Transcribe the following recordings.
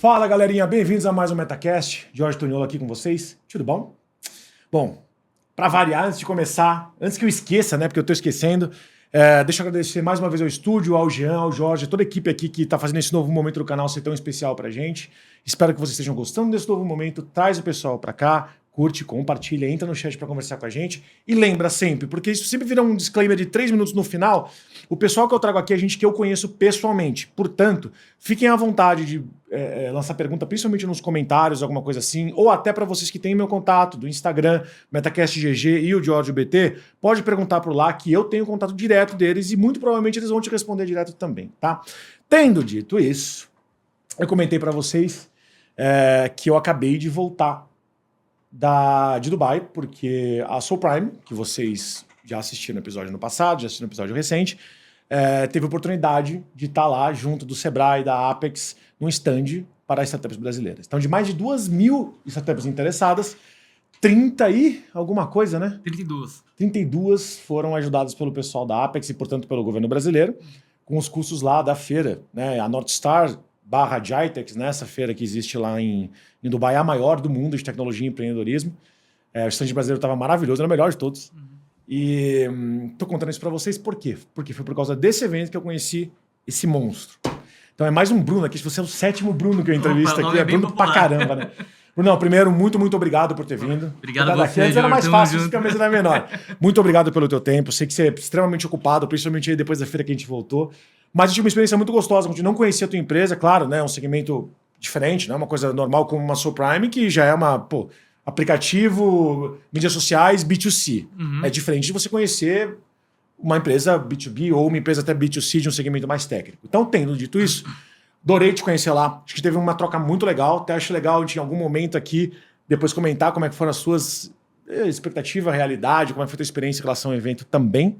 Fala, galerinha, bem-vindos a mais um Metacast. Jorge Toniolo aqui com vocês. Tudo bom? Bom, para variar, antes de começar, antes que eu esqueça, né, porque eu tô esquecendo, deixa eu agradecer mais uma vez ao estúdio, ao Jean, ao Jorge, toda a equipe aqui que tá fazendo esse novo momento do canal ser tão especial pra gente. Espero que vocês estejam gostando desse novo momento. Traz o pessoal pra cá, curte, compartilha, entra no chat para conversar com a gente. E lembra sempre, porque isso sempre vira um disclaimer de 3 minutos no final, o pessoal que eu trago aqui é gente que eu conheço pessoalmente. Portanto, fiquem à vontade de lançar pergunta, principalmente nos comentários, alguma coisa assim, ou até para vocês que têm meu contato do Instagram, MetacastGG e o Jorge BT, pode perguntar por lá que eu tenho contato direto deles e muito provavelmente eles vão te responder direto também, tá? Tendo dito isso, eu comentei para vocês que eu acabei de voltar de Dubai, porque a Soul Prime, que vocês já assistiram no episódio no passado, já assistiram no episódio recente, teve a oportunidade de estar lá junto do Sebrae e da Apex num stand para as startups brasileiras. Então, de mais de 2.000 startups interessadas, 30 e alguma coisa, né? 32. 32 foram ajudadas pelo pessoal da Apex e, portanto, pelo governo brasileiro, com os custos lá da feira, né? A North Star / Gitex, né? Essa feira que existe lá em Dubai, é a maior do mundo de tecnologia e empreendedorismo. O stand brasileiro estava maravilhoso, era o melhor de todos. E tô contando isso para vocês por quê? Porque foi por causa desse evento que eu conheci esse monstro. Então é mais um Bruno aqui. Se você é o 7º Bruno que eu entrevisto aqui, é Bruno pra caramba, né? Bruno, primeiro, muito obrigado por ter vindo. Obrigado a você, Antes era mais Jorge, fácil, porque a mesa era menor. Muito obrigado pelo teu tempo. Sei que você é extremamente ocupado, principalmente aí depois da feira que a gente voltou. Mas eu tive uma experiência muito gostosa. Eu não conhecia a tua empresa, claro, né? Um segmento diferente, né? Uma coisa normal como uma Soul Prime, que já é uma, aplicativo, mídias sociais, B2C. É diferente de você conhecer uma empresa B2B ou uma empresa até B2C de um segmento mais técnico. Então, tendo dito isso, adorei te conhecer lá. Acho que teve uma troca muito legal. Até acho legal a gente, em algum momento aqui, depois comentar como é que foram as suas expectativas, realidade, como é que foi a tua experiência em relação ao evento também.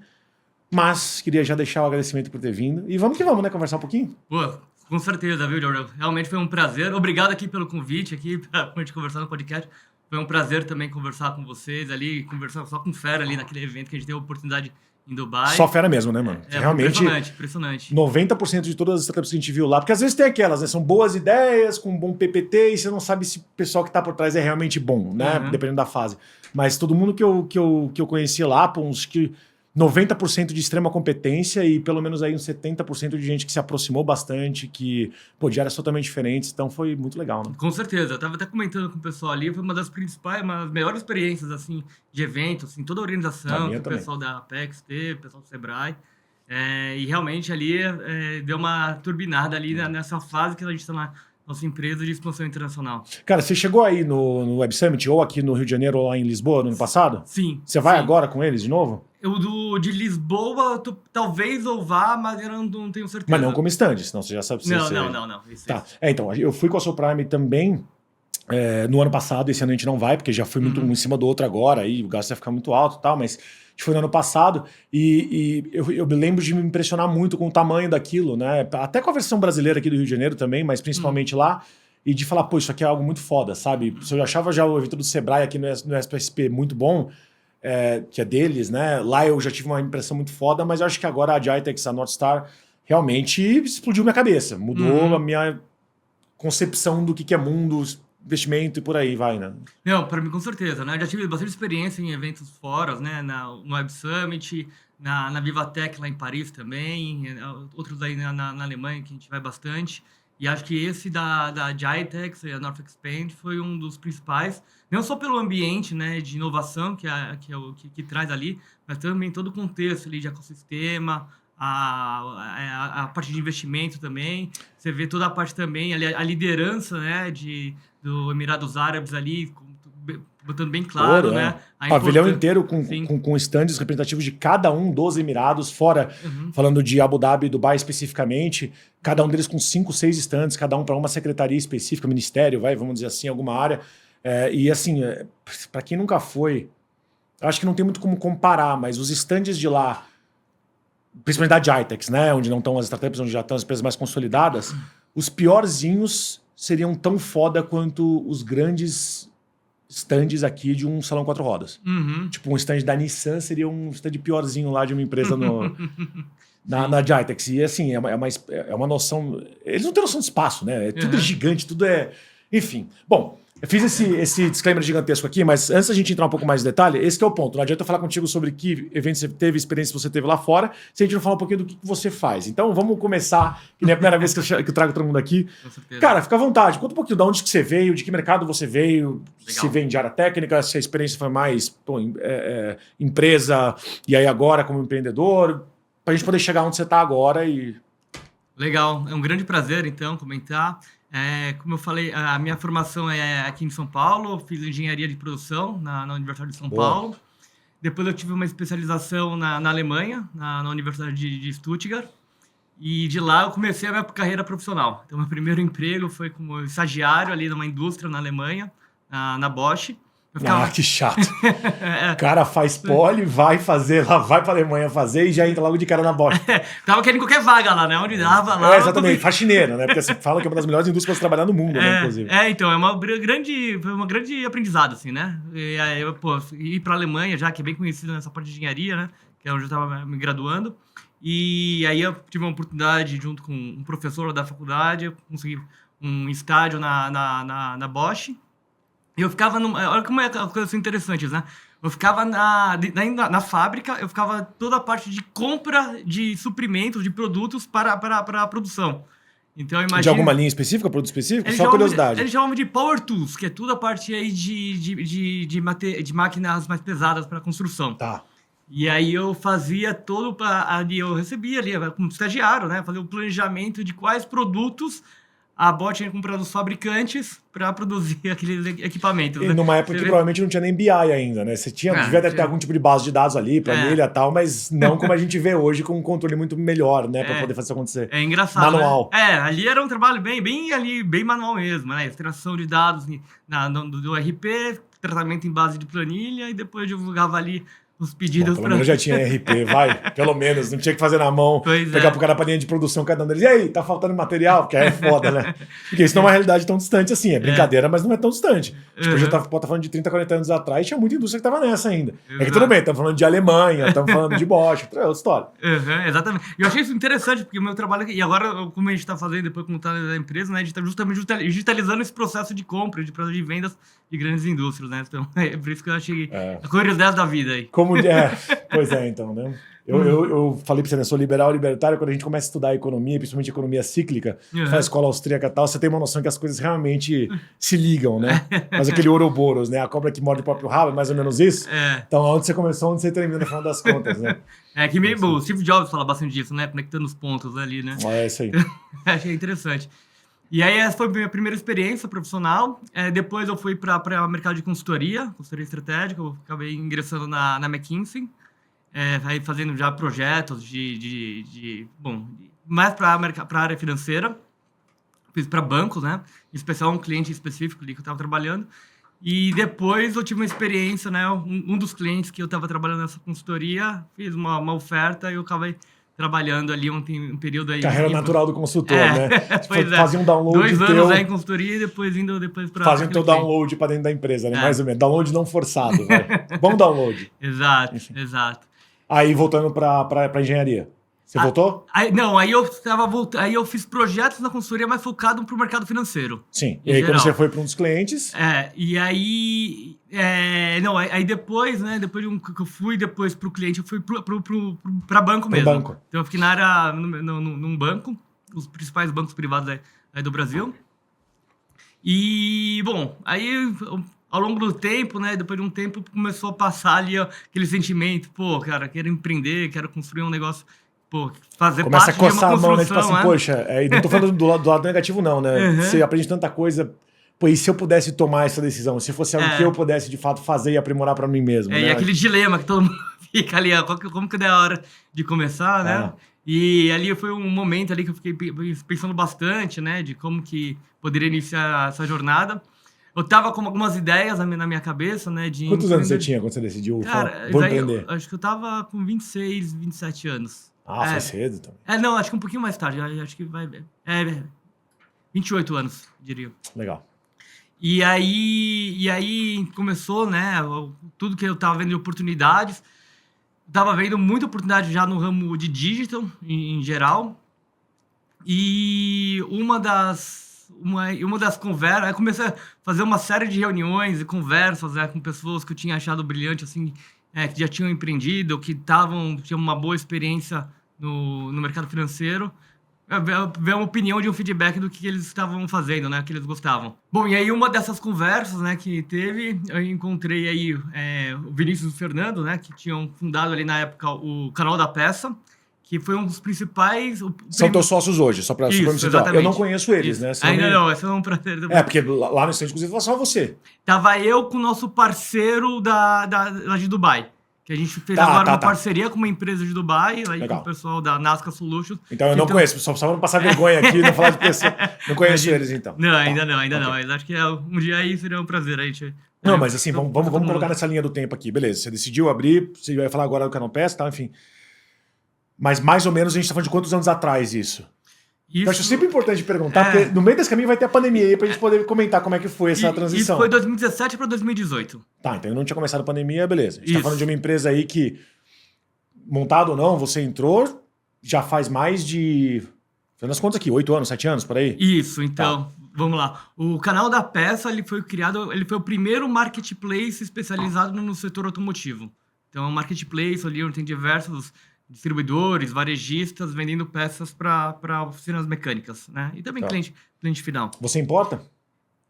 Mas queria já deixar o agradecimento por ter vindo. E vamos que vamos, né? Conversar um pouquinho? Pô, com certeza, viu, Jorge? Realmente foi um prazer. Obrigado aqui pelo convite, aqui pra gente conversar no podcast. Foi um prazer também conversar com vocês ali, conversar só com fera ali naquele evento que a gente teve a oportunidade em Dubai. Só fera mesmo, né, mano? Realmente, impressionante. 90% de todas as startups que a gente viu lá, porque às vezes tem aquelas, né? São boas ideias, com um bom PPT, e você não sabe se o pessoal que tá por trás é realmente bom, né? Dependendo da fase. Mas todo mundo que eu conheci lá, pô, uns que 90% de extrema competência e pelo menos aí uns 70% de gente que se aproximou bastante, que, de áreas totalmente diferentes, então foi muito legal, né? Com certeza, eu tava até comentando com o pessoal ali, foi uma das principais, uma das melhores experiências, assim, de evento, assim, toda a organização, que o pessoal da Apex teve, o pessoal do Sebrae, e realmente ali deu uma turbinada ali nessa fase que a gente tá na nossa empresa de expansão internacional. Cara, você chegou aí no Web Summit, ou aqui no Rio de Janeiro, ou lá em Lisboa, no ano passado? Sim. Você vai agora com eles de novo? De Lisboa, talvez eu vá, mas eu não tenho certeza. Mas não como stand, senão você já sabe. Não. Tá. Então, eu fui com a Soul Prime também no ano passado, esse ano a gente não vai, porque já foi muito um em cima do outro agora, aí o gasto vai ficar muito alto e tal, mas a gente foi no ano passado e eu me lembro de me impressionar muito com o tamanho daquilo, né? Até com a versão brasileira aqui do Rio de Janeiro também, mas principalmente lá, e de falar, pô, isso aqui é algo muito foda, sabe? Se eu achava já o evento do Sebrae aqui no SPSP muito bom, que é deles, né? Lá eu já tive uma impressão muito foda, mas eu acho que agora a Gitex, a North Star, realmente explodiu minha cabeça. Mudou a minha concepção do que é mundo, investimento e por aí vai, né? Não, para mim com certeza, né? Já tive bastante experiência em eventos fora, né? No Web Summit, na Vivatech lá em Paris também, outros aí na Alemanha que a gente vai bastante. E acho que esse da Gitex e a North Expand foi um dos principais, não só pelo ambiente, né, de inovação que traz ali, mas também todo o contexto ali de ecossistema, a parte de investimento também. Você vê toda a parte também, a liderança, né, do Emirados Árabes ali, botando bem claro, né? Pavilhão inteiro com estandes representativos de cada um dos Emirados, fora, falando de Abu Dhabi e Dubai especificamente, cada um deles com 5, 6 estandes, cada um para uma secretaria específica, ministério, vamos dizer assim, alguma área. E assim, para quem nunca foi, acho que não tem muito como comparar, mas os estandes de lá, principalmente da Gitex, né? Onde não estão as startups, onde já estão as empresas mais consolidadas, os piorzinhos seriam tão foda quanto os grandes stands aqui de um salão 4 rodas. Tipo, um stand da Nissan seria um stand piorzinho lá de uma empresa na Jitex. E assim, é uma noção. Eles não têm noção de espaço, né? Tudo é gigante, tudo é. Enfim. Bom, eu fiz esse disclaimer gigantesco aqui, mas antes da gente entrar um pouco mais em detalhe, esse que é o ponto. Não adianta eu falar contigo sobre que evento você teve, experiência que você teve lá fora, se a gente não falar um pouquinho do que você faz. Então vamos começar, que nem a primeira vez que eu trago todo mundo aqui. Com certeza. Cara, fica à vontade. Conta um pouquinho de onde que você veio, de que mercado você veio, Legal. se vem de área técnica, se a experiência foi mais empresa e aí agora como empreendedor, pra gente poder chegar onde você tá agora e... Legal, é um grande prazer, então, comentar. Como eu falei, a minha formação é aqui em São Paulo, eu fiz engenharia de produção na Universidade de São Paulo. Depois eu tive uma especialização na Alemanha, na Universidade de Stuttgart. E de lá eu comecei a minha carreira profissional. Então, meu primeiro emprego foi como estagiário ali numa indústria na Alemanha, na Bosch. Que chato. O cara faz poli, vai pra Alemanha fazer e já entra logo de cara na Bosch. Tava querendo qualquer vaga lá, né? Onde dava lá. Exatamente, faxineiro, né? Porque você fala que é uma das melhores indústrias para trabalhar no mundo, né? Inclusive. Então, foi uma grande aprendizado, assim, né? E aí eu, ir pra Alemanha já, que é bem conhecido nessa parte de engenharia, né? Que é onde eu tava me graduando. E aí eu tive uma oportunidade, junto com um professor da faculdade, eu consegui um estágio na Bosch. E eu ficava olha como é coisas interessantes, né? Eu ficava na fábrica, eu ficava toda a parte de compra de suprimentos, de produtos para a produção. Então, imagina... De alguma linha específica, produto específico? Só curiosidade. Eles chamavam de Power Tools, que é toda a parte aí de máquinas mais pesadas para construção. Tá. E aí eu fazia eu recebia ali, como estagiário, né? Fazia o planejamento de quais produtos a Bosch tinha comprado dos fabricantes para produzir aqueles equipamentos. E numa época que provavelmente não tinha nem BI ainda, né? Você devia ter algum tipo de base de dados ali, planilha e tal, mas não como a gente vê hoje, com um controle muito melhor, né? Para poder fazer isso acontecer. É engraçado, manual. Né? Ali era um trabalho bem manual mesmo, né? Extração de dados do RP, tratamento em base de planilha e depois divulgava ali os pedidos. Pelo menos já tinha RP, vai. Pelo menos, não tinha que fazer na mão, pegar pro cara pra linha de produção, cada um deles. E aí, tá faltando material? Porque aí é foda, né? Porque isso não é uma realidade tão distante assim. É brincadeira, mas não é tão distante. Tipo, eu já tá falando de 30, 40 anos atrás, tinha muita indústria que tava nessa ainda. É que tudo bem, estamos falando de Alemanha, estamos falando de Bosch, outra história. Exatamente. E eu achei isso interessante, porque o meu trabalho... E agora, como a gente tá fazendo depois como tá na empresa, né? A gente tá justamente digitalizando esse processo de compra, de vendas de grandes indústrias, né? Então, é por isso que eu achei a curiosidade da vida aí. Pois é, então, né? Eu falei pra você, né? Sou libertário, quando a gente começa a estudar economia, principalmente economia cíclica, faz escola austríaca e tal, você tem uma noção que as coisas realmente se ligam, né? Mas aquele Ouroboros, né? A cobra que morde o próprio rabo, é mais ou menos isso. Então, onde você começou, onde você termina, no final das contas, né? Que meio o Steve Jobs fala bastante disso, né? Conectando os pontos ali, né? É isso aí. Achei interessante. E aí essa foi a minha primeira experiência profissional. Depois eu fui para o mercado de consultoria estratégica. Eu acabei ingressando na McKinsey, aí fazendo já projetos mais para a área financeira. Fiz para bancos, né? Em especial um cliente específico ali que eu estava trabalhando. E depois eu tive uma experiência, né? Um dos clientes que eu estava trabalhando nessa consultoria, fiz uma oferta e eu acabei trabalhando ali um período aí. Carreira natural do consultor, né? Fazia um download 2 anos em consultoria e depois para... Fazia teu download para dentro da empresa, né? Mais ou menos. Download não forçado, vai. Bom download. Exato. Aí, voltando para engenharia. Você voltou? Aí eu fiz projetos na consultoria mais focado para o mercado financeiro. Sim. E aí, quando você foi para um dos clientes... E aí... Aí depois, né? Depois que eu fui depois para o cliente, eu fui para banco mesmo. Banco. Então eu fiquei na área, num banco, os principais bancos privados aí do Brasil. E, bom, aí ao longo do tempo, né? Depois de um tempo, começou a passar ali aquele sentimento, cara, quero empreender, quero construir um negócio... fazer começa parte a coçar a mão, né? Tipo assim, né? Poxa, não tô falando do lado negativo, não, né? Você aprende tanta coisa. Pô, e se eu pudesse tomar essa decisão? Se fosse algo que eu pudesse, de fato, fazer e aprimorar pra mim mesmo, né? E aquele dilema que todo mundo fica ali, como que é a hora de começar, né? E ali foi um momento ali que eu fiquei pensando bastante, né? De como que poderia iniciar essa jornada. Eu tava com algumas ideias na minha cabeça, né? Quantos anos você tinha quando você decidiu? Cara, vou empreender? Acho que eu tava com 26, 27 anos. Foi cedo também. Não, acho que um pouquinho mais tarde. Acho que vai... 28 anos, diria. Legal. E aí começou, né? Tudo que eu tava vendo de oportunidades. estava vendo muita oportunidade já no ramo de digital, em geral. E uma das conversas, eu comecei a fazer uma série de reuniões e conversas, né, com pessoas que eu tinha achado brilhante, assim, que já tinham empreendido, que tinham uma boa experiência no mercado financeiro, ver uma opinião de um feedback do que eles estavam fazendo, né, que eles gostavam. Bom, e aí uma dessas conversas, né, que teve, eu encontrei aí o Vinícius e o Fernando, né, que tinham fundado ali na época o Canal da Peça, que foi um dos principais... São teus sócios hoje, só pra me situar. Exatamente. Eu não conheço eles, né? Ainda não, esse é um prazer também. Porque lá no estande, inclusive, só você. Tava eu com o nosso parceiro lá de Dubai, que a gente fez agora uma parceria com uma empresa de Dubai, aí com o pessoal da Nazca Solutions. Então eu não conheço, só pra não passar vergonha aqui, não falar de pessoa. Não conheço eles, então. Não, ainda não. Mas acho que um dia aí seria um prazer a gente... Não, mas assim, vamos colocar nessa linha do tempo aqui. Beleza, você decidiu abrir, você vai falar agora do Canal Peça, tá? Enfim... Mas mais ou menos a gente está falando de quantos anos atrás isso? Eu acho sempre importante perguntar, porque no meio desse caminho vai ter a pandemia aí pra gente poder comentar como é que foi essa transição. Isso foi 2017 para 2018. Tá, então não tinha começado a pandemia, beleza. A gente tá falando de uma empresa aí que, montado ou não, você entrou, já faz mais de... Fazendo as contas aqui, 8 anos, 7 anos, por aí? Isso, então, vamos lá. O Canal da Peça, ele foi o primeiro marketplace especializado no setor automotivo. Então é um marketplace ali onde tem diversos... distribuidores, varejistas vendendo peças para oficinas mecânicas, né? E também cliente final. Você importa?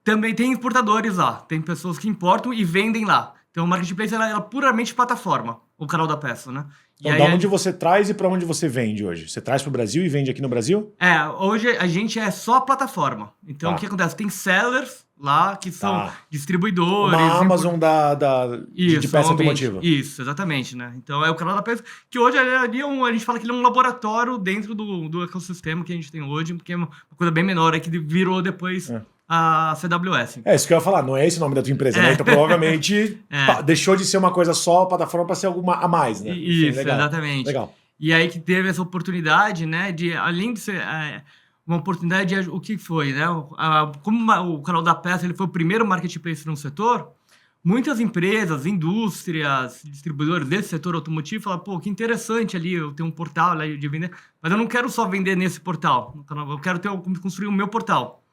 Também tem importadores lá. Tem pessoas que importam e vendem lá. Então o marketplace é puramente plataforma, o Canal da Peça, né? Então, da onde você traz e para onde você vende hoje? Você traz para o Brasil e vende aqui no Brasil? Hoje a gente é só plataforma. Então o que acontece? Tem sellers lá que são distribuidores. Uma Amazon de peça automotiva. Isso, exatamente, né? Então é o Canal da Peça, que hoje a gente fala que ele é um laboratório dentro do ecossistema que a gente tem hoje, porque é uma coisa bem menor, que virou depois a CWS. É isso que eu ia falar, não é esse o nome da tua empresa, né? Então provavelmente deixou de ser uma coisa só, plataforma, para ser alguma a mais, né? Isso, legal. Exatamente. Legal. E aí que teve essa oportunidade, né, de além de ser uma oportunidade, o que foi, né? Como o Canal da Peça ele foi o primeiro marketplace no setor, muitas empresas, indústrias, distribuidores desse setor automotivo falaram, pô, que interessante ali, eu tenho um portal lá de vender, mas eu não quero só vender nesse portal, eu quero construir o meu portal.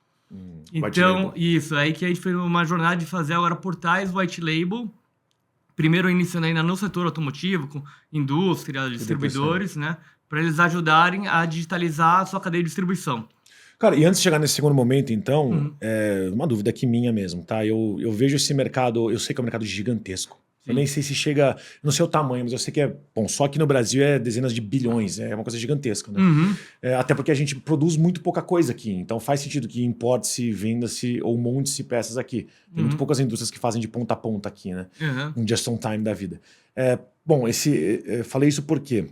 Então, isso, aí que a gente fez uma jornada de fazer agora portais white label, primeiro iniciando ainda no setor automotivo, com indústria, distribuidores, né? Para eles ajudarem a digitalizar a sua cadeia de distribuição. Cara, e antes de chegar nesse segundo momento, então, uma dúvida aqui minha mesmo, tá? Eu vejo esse mercado, eu sei que é um mercado gigantesco. Sim. Eu nem sei se chega, não sei o tamanho, mas eu sei que só aqui no Brasil é dezenas de bilhões, é uma coisa gigantesca, né? Até porque a gente produz muito pouca coisa aqui, então faz sentido que importe-se, venda-se ou monte-se peças aqui. Tem muito poucas indústrias que fazem de ponta a ponta aqui, né? Um just on time da vida. Falei isso porque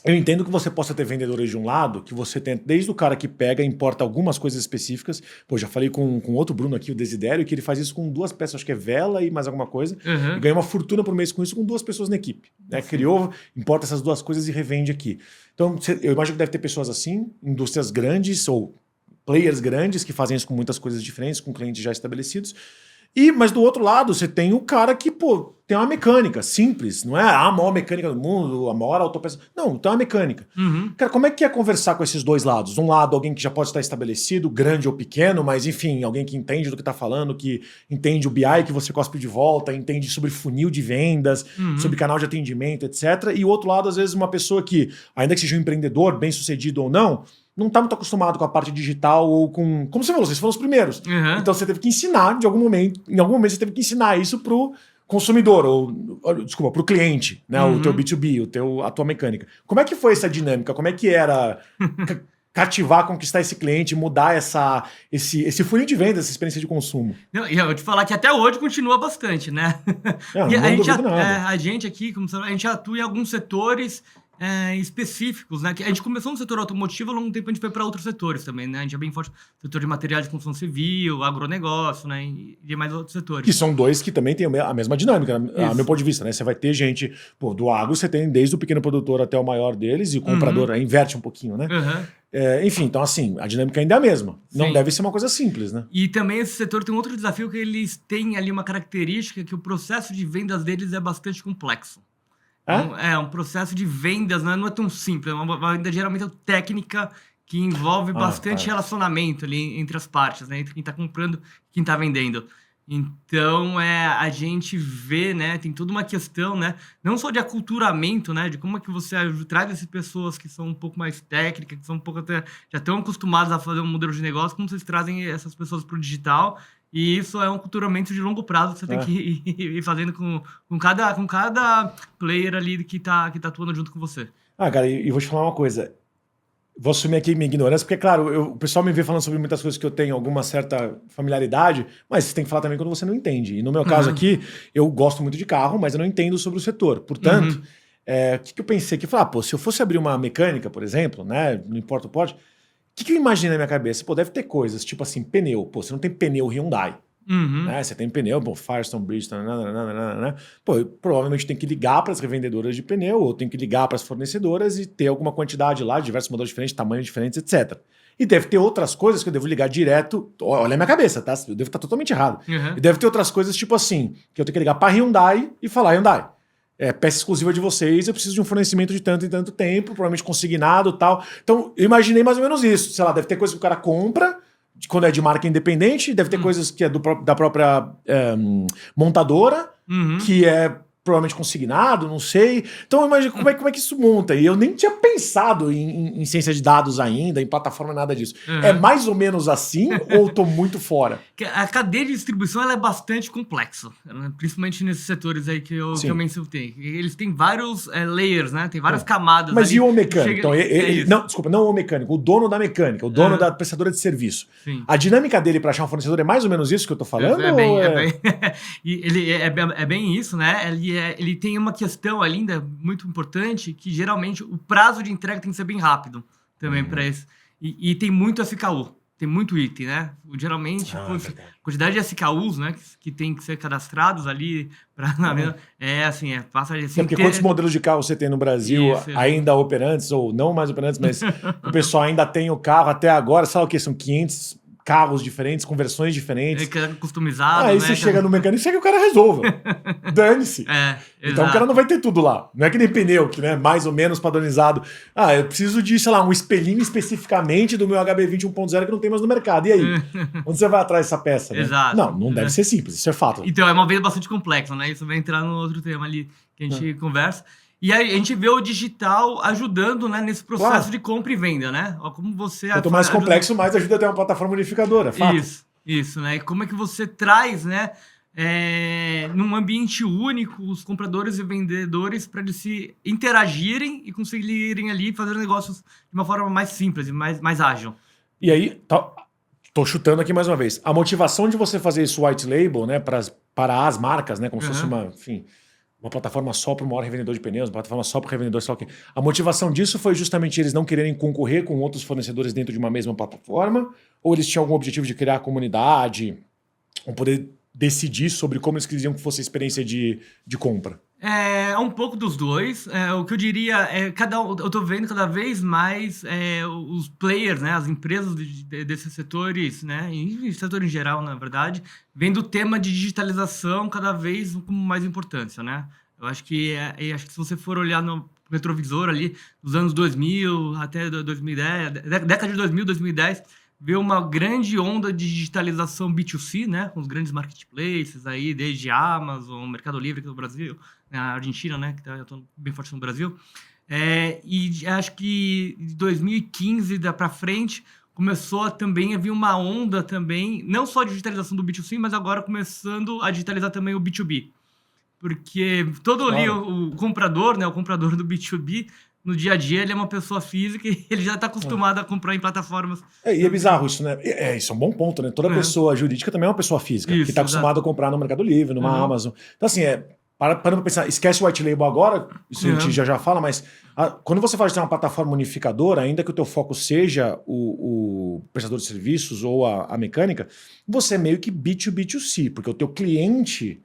eu entendo que você possa ter vendedores de um lado, que você tem desde o cara que pega e importa algumas coisas específicas. Pô, já falei com outro Bruno aqui, o Desidério, que ele faz isso com 2 peças, acho que é vela e mais alguma coisa, e ganha uma fortuna por mês com isso, com 2 pessoas na equipe. Né? Criou, importa essas 2 coisas e revende aqui. Então, eu imagino que deve ter pessoas assim, indústrias grandes ou players grandes que fazem isso com muitas coisas diferentes, com clientes já estabelecidos. Mas do outro lado, você tem o cara que, tem uma mecânica simples, não é a maior mecânica do mundo, a maior autopeça. Não, tem uma mecânica. Cara, como é que é conversar com esses 2 lados? Um lado, alguém que já pode estar estabelecido, grande ou pequeno, mas enfim, alguém que entende do que está falando, que entende o BI que você cospe de volta, entende sobre funil de vendas, sobre canal de atendimento, etc. E o outro lado, às vezes, uma pessoa que, ainda que seja um empreendedor, bem sucedido ou não está muito acostumado com a parte digital ou com... Como você falou, vocês foram os primeiros. Então você teve que ensinar, em algum momento você teve que ensinar isso pro consumidor, desculpa, pro cliente, né? O teu B2B, a tua mecânica. Como é que foi essa dinâmica? Como é que era cativar, conquistar esse cliente, mudar esse funil de venda, essa experiência de consumo? Não, e eu vou te falar que até hoje continua bastante, né? A gente aqui, a gente atua em alguns setores específicos, né? A gente começou no setor automotivo, ao longo tempo a gente foi para outros setores também, né? A gente é bem forte no setor de materiais de construção civil, agronegócio, né? E mais outros setores. Que são 2 que também têm a mesma dinâmica, a meu ponto de vista, né? Você vai ter gente, do agro você tem desde o pequeno produtor até o maior deles, e o comprador inverte um pouquinho, né? Enfim, então assim, a dinâmica ainda é a mesma. Não deve ser uma coisa simples, né? E também esse setor tem outro desafio, que eles têm ali uma característica que o processo de vendas deles é bastante complexo. Um processo de vendas, né? Não é tão simples, é uma venda geralmente técnica que envolve bastante relacionamento ali entre as partes, né? Entre quem está comprando e quem está vendendo. Então, a gente vê, né? Tem toda uma questão, né? Não só de aculturamento, né? De como é que você traz essas pessoas que são um pouco mais técnicas, que são um pouco até já estão acostumadas a fazer um modelo de negócio, como vocês trazem essas pessoas para o digital. E isso é um aculturamento de longo prazo que você tem que ir fazendo com cada player ali que tá atuando junto com você. Cara, e vou te falar uma coisa. Vou assumir aqui minha ignorância, porque, claro, o pessoal me vê falando sobre muitas coisas que eu tenho alguma certa familiaridade, mas você tem que falar também quando você não entende. E no meu caso aqui, eu gosto muito de carro, mas eu não entendo sobre o setor. Portanto, o que eu pensei aqui? Falar, se eu fosse abrir uma mecânica, por exemplo, né, não importa o porte, o que eu imaginei na minha cabeça? Deve ter coisas, tipo assim, pneu. Você não tem pneu Hyundai. Né? Você tem pneu, Firestone, Bridgestone, provavelmente tem que ligar para as revendedoras de pneu ou tem que ligar para as fornecedoras e ter alguma quantidade lá, diversos modelos diferentes, tamanhos diferentes, etc. E deve ter outras coisas que eu devo ligar direto. Olha a minha cabeça, tá? Eu devo estar totalmente errado. E deve ter outras coisas, tipo assim, que eu tenho que ligar para a Hyundai e falar: Hyundai, peça exclusiva de vocês, eu preciso de um fornecimento de tanto em tanto tempo, provavelmente consignado e tal. Então, eu imaginei mais ou menos isso. Sei lá, deve ter coisa que o cara compra quando é de marca independente, deve ter coisas que é da própria montadora, que é provavelmente consignado, não sei. Então, imagina como é que isso monta. E eu nem tinha pensado em ciência de dados ainda, em plataforma, nada disso. É mais ou menos assim ou tô muito fora? A cadeia de distribuição ela é bastante complexa, principalmente nesses setores aí que eu mencionei. Eles têm vários layers, né? Tem várias camadas. Mas ali. E o mecânico? Não, desculpa, não o mecânico, o dono da mecânica, o dono da prestadora de serviço. Sim. A dinâmica dele para achar um fornecedor é mais ou menos isso que eu tô falando? É bem isso, né? Ele tem uma questão ali ainda muito importante, que geralmente o prazo de entrega tem que ser bem rápido também para isso. E tem muito SKU, tem muito item, né? Geralmente, a quantidade de SKUs, né, que tem que ser cadastrados ali, passa assim... Porque quantos modelos de carro você tem no Brasil ainda operantes, ou não mais operantes, mas o pessoal ainda tem o carro até agora, sabe o que? São 500... carros diferentes, com versões diferentes. Customizado, aí você chega no mecânico e chega que o cara resolva. Dane-se. Então o cara não vai ter tudo lá. Não é que nem pneu, que é mais ou menos padronizado. Eu preciso de, sei lá, um espelhinho especificamente do meu HB20 1.0 que não tem mais no mercado. E aí? Onde você vai atrás dessa peça? Né? Exato. Não deve ser simples, isso é fato. Então, é uma venda bastante complexa, né? Isso vai entrar no outro tema ali que a gente conversa. E aí a gente vê o digital ajudando, né, nesse processo de compra e venda, né? Como você... Quanto mais complexo, mais ajuda a ter uma plataforma unificadora, fato. Isso, né? E como é que você traz, né, num ambiente único, os compradores e vendedores para eles se interagirem e conseguirem ali fazer negócios de uma forma mais simples e mais ágil. E aí, tô chutando aqui mais uma vez, a motivação de você fazer isso white label, né, para as marcas, né, como se fosse uma plataforma só para o maior revendedor de pneus, uma plataforma só para o revendedor, sei lá o quê. A motivação disso foi justamente eles não quererem concorrer com outros fornecedores dentro de uma mesma plataforma, ou eles tinham algum objetivo de criar comunidade, ou poder decidir sobre como eles queriam que fosse a experiência de compra? É um pouco dos dois. O que eu diria eu tô vendo cada vez mais os players, né, as empresas desses setores, né, e setor em geral, na verdade, vendo o tema de digitalização cada vez com mais importância, né? Eu acho que se você for olhar no retrovisor ali dos anos 2000 até 2010, década de 2000, 2010, vê uma grande onda de digitalização B2C, né, com os grandes marketplaces aí, desde Amazon, Mercado Livre aqui no Brasil, na Argentina, né, que está bem forte no Brasil. E acho que de 2015 para frente começou também a vir uma onda também, não só a digitalização do B2C, mas agora começando a digitalizar também o B2B. Porque todo ali o comprador, né, o comprador do B2B, no dia a dia ele é uma pessoa física e ele já está acostumado a comprar em plataformas. E é bizarro isso, né? Isso é um bom ponto, né? Toda pessoa jurídica também é uma pessoa física, que está acostumada a comprar no Mercado Livre, numa Amazon. Então, assim, parando para pensar, esquece o white label agora, isso a gente já fala, mas quando você fala de ter uma plataforma unificadora, ainda que o teu foco seja o prestador de serviços ou a mecânica, você é meio que B2B2C, porque o teu cliente,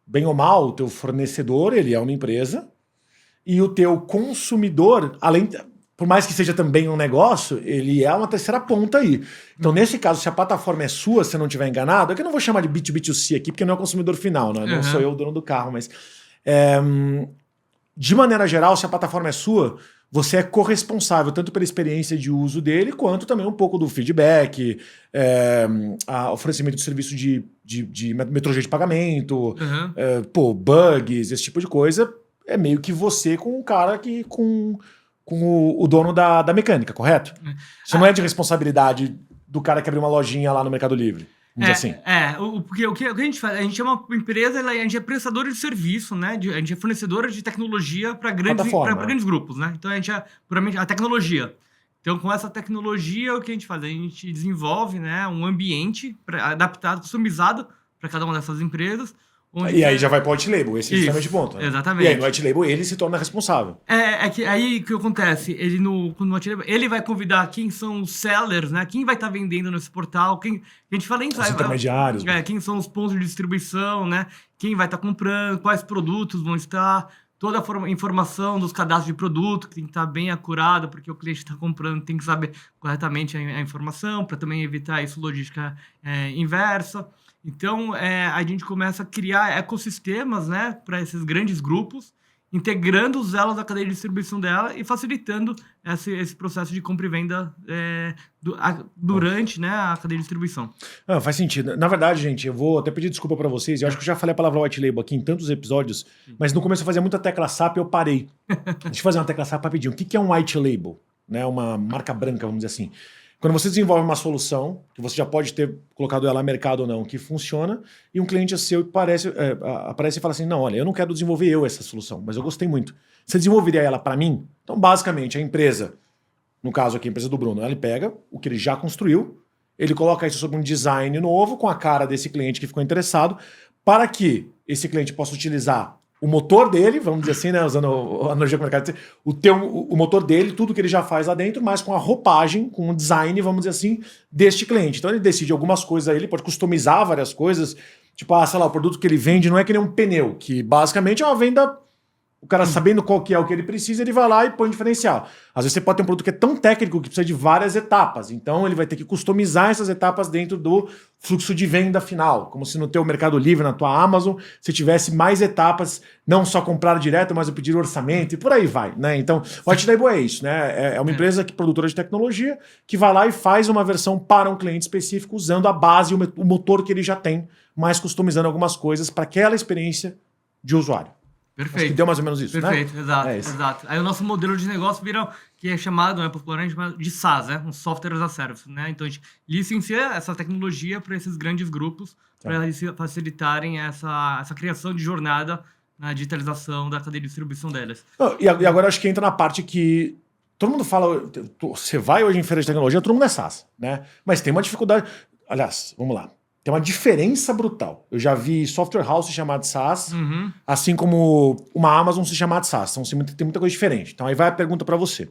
bem ou mal, o teu fornecedor, ele é uma empresa, e o teu consumidor, por mais que seja também um negócio, ele é uma terceira ponta aí. Então, nesse caso, se a plataforma é sua, se eu não estiver enganado, é que eu não vou chamar de B2B2C aqui, porque não é o consumidor final, né? Não sou eu o dono do carro, mas... de maneira geral, se a plataforma é sua, você é corresponsável tanto pela experiência de uso dele, quanto também um pouco do feedback, oferecimento de serviço de metodologia de pagamento, bugs, esse tipo de coisa. É meio que você com o cara com o dono da mecânica, correto? Isso não é de responsabilidade do cara que abriu uma lojinha lá no Mercado Livre. Assim. Porque o que a gente faz? A gente é uma empresa, a gente é prestadora de serviço, né? A gente é fornecedora de tecnologia para grandes grupos, né? Então a gente é puramente a tecnologia. Então, com essa tecnologia, o que a gente faz? A gente desenvolve, né, um ambiente adaptado, customizado para cada uma dessas empresas. E aí já vai para o white label, esse é justamente o ponto. Né? Exatamente. E aí no white label ele se torna responsável. Que aí o que acontece? Quando no white label, ele vai convidar quem são os sellers, né? Quem vai estar vendendo nesse portal, a gente fala os intermediários. Quem são os pontos de distribuição, né? Quem vai estar comprando, quais produtos vão estar, toda a informação dos cadastros de produto, que tem que estar bem acurada, porque o cliente está comprando tem que saber corretamente a informação, para também evitar isso, logística inversa. Então, a gente começa a criar ecossistemas, né, para esses grandes grupos, integrando os elos da cadeia de distribuição dela e facilitando esse processo de compra e venda durante, né, a cadeia de distribuição. Faz sentido. Na verdade, gente, eu vou até pedir desculpa para vocês. Eu acho que eu já falei a palavra white label aqui em tantos episódios, mas no começo eu fazia muita tecla SAP e eu parei. Deixa eu fazer uma tecla SAP rapidinho. O que é um white label? Né, uma marca branca, vamos dizer assim. Quando você desenvolve uma solução, que você já pode ter colocado ela no mercado ou não, que funciona, e um cliente seu aparece e fala assim, não, olha, eu não quero desenvolver essa solução, mas eu gostei muito. Você desenvolveria ela para mim? Então, basicamente, a empresa, no caso aqui, a empresa do Bruno, ele pega o que ele já construiu, ele coloca isso sobre um design novo, com a cara desse cliente que ficou interessado, para que esse cliente possa utilizar o motor dele, vamos dizer assim, né, usando a analogia com o mercado, o motor dele, tudo que ele já faz lá dentro, mas com a roupagem, com o design, vamos dizer assim, deste cliente. Então ele decide algumas coisas aí, ele pode customizar várias coisas, tipo, sei lá, o produto que ele vende não é que nem um pneu, que basicamente é uma venda, o cara sabendo qual que é o que ele precisa, ele vai lá e põe um diferencial. Às vezes você pode ter um produto que é tão técnico que precisa de várias etapas, então ele vai ter que customizar essas etapas dentro do fluxo de venda final, como se no teu Mercado Livre, na tua Amazon, você tivesse mais etapas, não só comprar direto, mas eu pedir orçamento e por aí vai, né? Então, o white label é isso, né? É uma empresa produtora de tecnologia que vai lá e faz uma versão para um cliente específico usando a base, o motor que ele já tem, mas customizando algumas coisas para aquela experiência de usuário. Perfeito. Acho que deu mais ou menos isso, Perfeito, né? Exato. Aí o nosso modelo de negócio vira, que é chamado, né, popularmente, de SaaS, né? Um Software as a Service, né? Então a gente licencia essa tecnologia para esses grandes grupos, para eles facilitarem essa criação de jornada na digitalização da cadeia de distribuição delas. E agora acho que entra na parte que todo mundo fala, você vai hoje em feira de tecnologia, todo mundo é SaaS, né? Mas tem uma dificuldade. Aliás, vamos lá. Tem uma diferença brutal. Eu já vi software house se chamar de SaaS, assim como uma Amazon se chamar de SaaS. Então, tem muita coisa diferente. Então, aí vai a pergunta para você.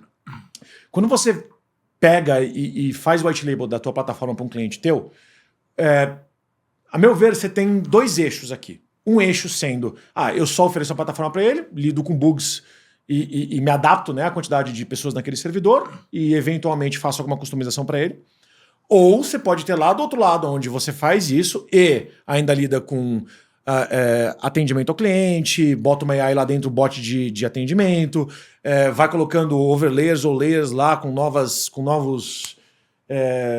Quando você pega e faz o white label da tua plataforma para um cliente teu, a meu ver, você tem dois eixos aqui. Um eixo sendo, eu só ofereço a plataforma para ele, lido com bugs e me adapto, né, à quantidade de pessoas naquele servidor e, eventualmente, faço alguma customização para ele. Ou você pode ter lá do outro lado, onde você faz isso e ainda lida com atendimento ao cliente, bota uma AI lá dentro, bot de atendimento, vai colocando overlayers ou layers lá com novos,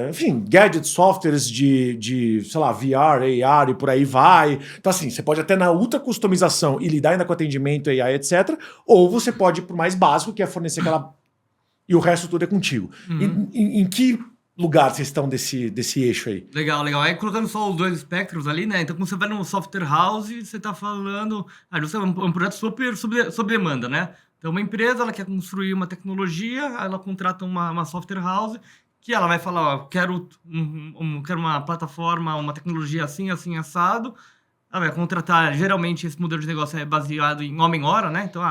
enfim, gadgets, softwares de, sei lá, VR, AR e por aí vai. Então assim, você pode até na ultra customização e lidar ainda com atendimento, AI, etc. Ou você pode ir pro mais básico, que é fornecer aquela... E o resto tudo é contigo. Em que lugar vocês estão desse eixo aí? Legal. Aí colocando só os dois espectros ali, né? Então, quando você vai no software house, você está falando... você é um projeto super sob demanda, né? Então, uma empresa, ela quer construir uma tecnologia, ela contrata uma software house, que ela vai falar, quero uma plataforma, uma tecnologia assim, assado. Ela vai contratar, geralmente, esse modelo de negócio é baseado em homem-hora, né? Então,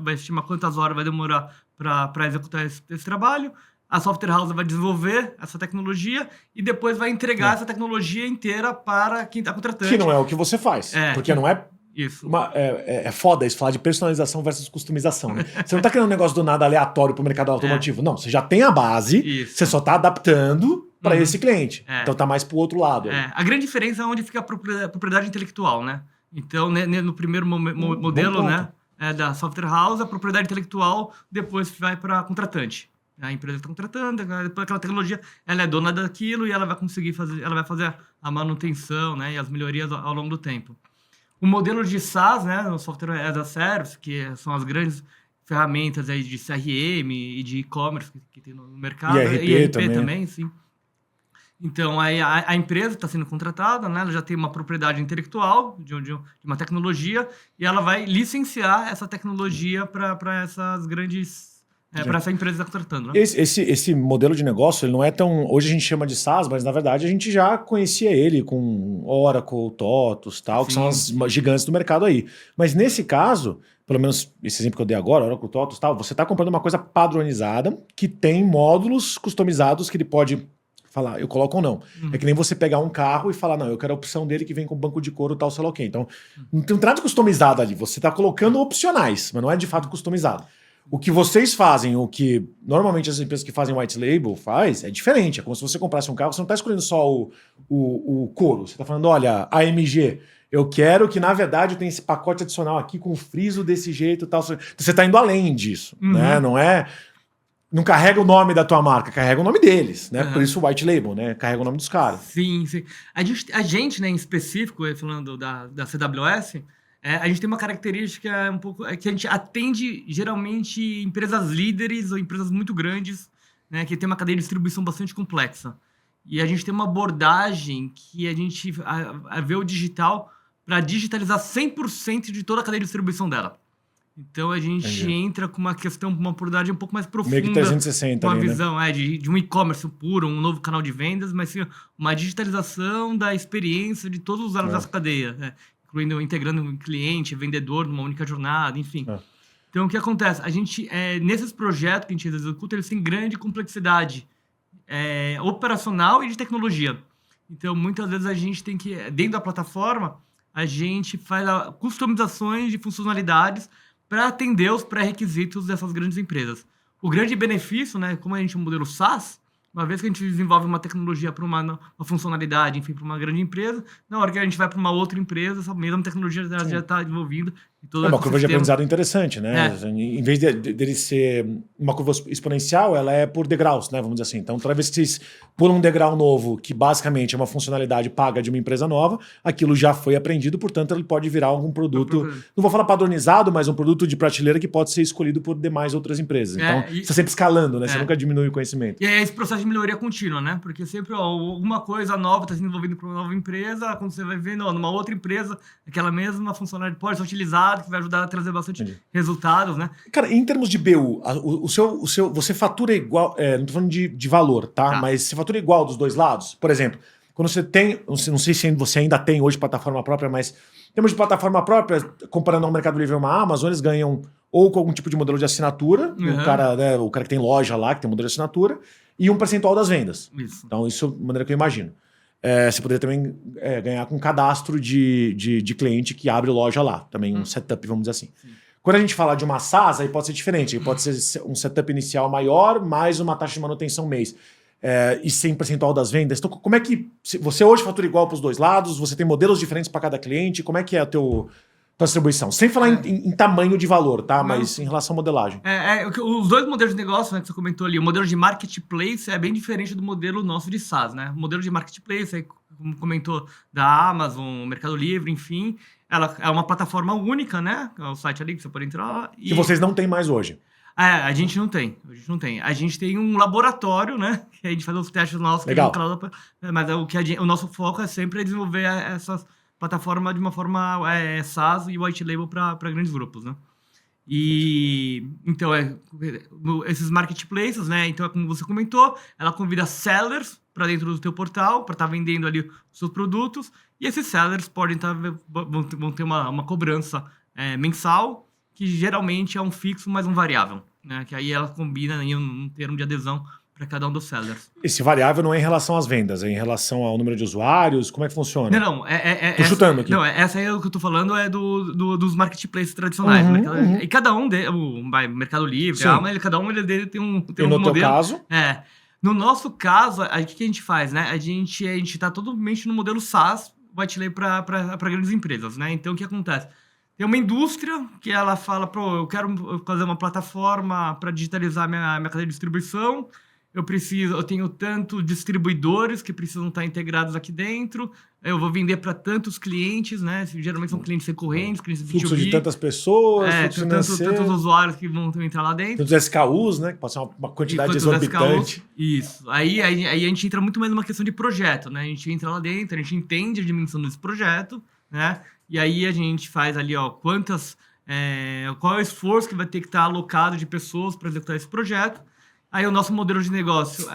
vai estimar quantas horas vai demorar para executar esse trabalho. A software house vai desenvolver essa tecnologia e depois vai entregar essa tecnologia inteira para quem está contratando. Que não é o que você faz. Porque não é... Isso. É foda isso, falar de personalização versus customização, né? Você não está criando um negócio do nada aleatório para o mercado automotivo. Não, você já tem a base, você só está adaptando para esse cliente. Então tá mais para o outro lado. A grande diferença é onde fica a propriedade intelectual, né? Então, no primeiro modelo, né? da software house, a propriedade intelectual depois vai para contratante. A empresa está contratando, depois aquela tecnologia, ela é dona daquilo e ela vai conseguir fazer, ela vai fazer a manutenção, né, e as melhorias ao longo do tempo. O modelo de SaaS, né, o Software as a Service, que são as grandes ferramentas aí de CRM e de e-commerce que tem no mercado. E ERP também, sim. Então, aí a empresa está sendo contratada, né, ela já tem uma propriedade intelectual de uma tecnologia e ela vai licenciar essa tecnologia para essas grandes... para essa empresa que está contratando. Né? Esse modelo de negócio, ele não é tão... Hoje a gente chama de SaaS, mas na verdade a gente já conhecia ele com Oracle, TOTOS, tal, que são as gigantes do mercado aí. Mas nesse caso, pelo menos esse exemplo que eu dei agora, Oracle, TOTOS, tal, você está comprando uma coisa padronizada que tem módulos customizados que ele pode falar, eu coloco ou não. É que nem você pegar um carro e falar, não, eu quero a opção dele que vem com banco de couro, tal, sei lá o quê. Então, não tem nada customizado ali. Você está colocando opcionais, mas não é de fato customizado. O que vocês fazem, o que normalmente as empresas que fazem white label faz, é diferente. É como se você comprasse um carro, você não está escolhendo só o couro. Você está falando, olha, AMG, eu quero que, na verdade, eu tenha esse pacote adicional aqui com friso desse jeito e tal. Você está indo além disso, né? Não é... Não carrega o nome da tua marca, carrega o nome deles, né? Por isso o white label, né? Carrega o nome dos caras. Sim, sim. A gente, né, em específico, falando da CWS... a gente tem uma característica um pouco que a gente atende geralmente empresas líderes ou empresas muito grandes, né, que tem uma cadeia de distribuição bastante complexa. E a gente tem uma abordagem que a gente vê o digital para digitalizar 100% de toda a cadeia de distribuição dela. Então a gente entra com uma questão, uma abordagem um pouco mais profunda. Meio que 360 com a ali, visão, né? De um e-commerce puro, um novo canal de vendas, mas sim uma digitalização da experiência de todos os elados dessa cadeia, né? Incluindo, integrando um cliente, vendedor numa única jornada, enfim. Então, o que acontece? A gente, nesses projetos que a gente executa, eles têm grande complexidade operacional e de tecnologia. Então, muitas vezes a gente tem que, dentro da plataforma, a gente faz customizações de funcionalidades para atender os pré-requisitos dessas grandes empresas. O grande benefício, né, como a gente é um modelo SaaS, uma vez que a gente desenvolve uma tecnologia para uma funcionalidade, enfim, para uma grande empresa, na hora que a gente vai para uma outra empresa, essa mesma tecnologia já está desenvolvida. É uma curva de aprendizado interessante, né? Em vez dele ser uma curva exponencial, ela é por degraus, né? Vamos dizer assim. Então, toda vez que vocês pulam um degrau novo, que basicamente é uma funcionalidade paga de uma empresa nova, aquilo já foi aprendido, portanto, ele pode virar algum produto, não vou falar padronizado, mas um produto de prateleira que pode ser escolhido por demais outras empresas. Então, você está sempre escalando, né? Você nunca diminui o conhecimento. E é esse processo de melhoria contínua, né? Porque sempre alguma coisa nova está sendo desenvolvida para uma nova empresa, quando você vai vendo, numa outra empresa, aquela mesma funcionalidade pode ser utilizada, que vai ajudar a trazer bastante resultados, né? Cara, em termos de BU, você fatura igual, não tô falando de valor, tá? Mas você fatura igual dos dois lados? Por exemplo, quando você tem, não sei se você ainda tem hoje plataforma própria, mas em termos de plataforma própria, comparando ao Mercado Livre e uma Amazon, eles ganham ou com algum tipo de modelo de assinatura, o cara que tem loja lá, que tem modelo de assinatura, e um percentual das vendas. Isso. Então, isso é a maneira que eu imagino. Você poderia também ganhar com cadastro de cliente que abre loja lá. Também um setup, vamos dizer assim. Sim. Quando a gente fala de uma SaaS, aí pode ser diferente. Aí pode ser um setup inicial maior, mais uma taxa de manutenção mês. E 100% das vendas. Então, como é que... Você hoje fatura igual para os dois lados? Você tem modelos diferentes para cada cliente? Como é que é a tua distribuição? Sem falar em tamanho de valor, tá? Mas em relação à modelagem. Os dois modelos de negócio, né, que você comentou ali, o modelo de marketplace é bem diferente do modelo nosso de SaaS, né? O modelo de marketplace, como comentou, da Amazon, Mercado Livre, enfim, ela é uma plataforma única, né? É o site ali que você pode entrar. Que vocês não têm mais hoje. A gente não tem. A gente tem um laboratório, né? Que a gente faz os testes nossos. Legal. Mas o nosso foco é sempre desenvolver essas plataforma de uma forma SaaS e white label para grandes grupos, né? E então esses marketplaces, né? Então, como você comentou, ela convida sellers para dentro do teu portal para estar vendendo ali os seus produtos, e esses sellers vão ter uma cobrança mensal, que geralmente é um fixo mais um variável, né? Que aí ela combina em um termo de adesão para cada um dos sellers. Esse variável não é em relação às vendas, é em relação ao número de usuários? Como é que funciona? Não. Tô chutando aqui. Não, essa aí o que eu tô falando é dos marketplaces tradicionais. E cada um deles, o Mercado Livre, cada um dele tem um modelo. No teu caso? No nosso caso, o que a gente faz, né? A gente tá totalmente no modelo SaaS, white label para grandes empresas, né? Então, o que acontece? Tem uma indústria que ela fala, pô, eu quero fazer uma plataforma para digitalizar minha cadeia de distribuição, eu tenho tanto distribuidores que precisam estar integrados aqui dentro, eu vou vender para tantos clientes, né? Geralmente são clientes recorrentes, clientes B2B. Fluxo de tantas pessoas, fluxo financeiro. Tantos usuários que vão entrar lá dentro. Tantos SKUs, né? Que pode ser uma quantidade exorbitante. Isso. Aí a gente entra muito mais numa questão de projeto, né? A gente entra lá dentro, a gente entende a dimensão desse projeto, né? E aí a gente faz ali, ó, qual é o esforço que vai ter que estar alocado de pessoas para executar esse projeto. Aí o nosso modelo de negócio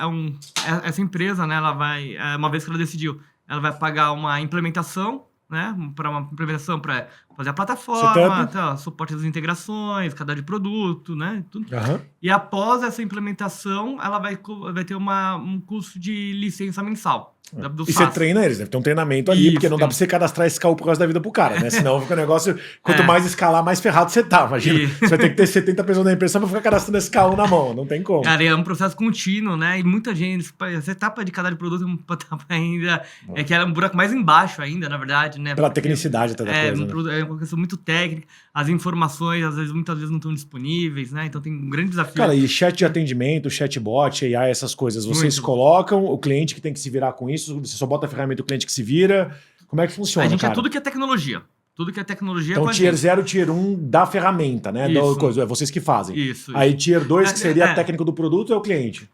essa empresa, né, ela vai, uma vez que ela decidiu, ela vai pagar uma implementação, né, para uma implementação para fazer a plataforma, suporte das integrações, cadastro de produto, né, tudo. Uhum. E após essa implementação, ela vai ter um custo de licença mensal. E você treina eles, deve ter um treinamento ali, porque não dá pra você cadastrar SKU por causa da vida pro cara, né? Senão fica um negócio, quanto mais escalar, mais ferrado você tá. Imagina, você vai ter que ter 70 pessoas na impressão pra ficar cadastrando SKU na mão, não tem como. Cara, é um processo contínuo, né? E muita gente, essa etapa de cadastro de produto é uma etapa ainda, que é um buraco mais embaixo ainda, na verdade, né? Pela tecnicidade até da coisa. É uma questão muito técnica, as informações, muitas vezes não estão disponíveis, né? Então tem um grande desafio. Cara, e chat de atendimento, chatbot, AI, essas coisas, vocês colocam o cliente que tem que se virar com isso, você só bota a ferramenta do cliente que se vira. Como é que funciona, A gente cara? é tudo que é tecnologia. Tudo que é tecnologia. Então, Tier 0, Tier 1 da ferramenta, né? É vocês que fazem. Isso. Aí, Tier 2, que seria a técnica do produto, é o cliente.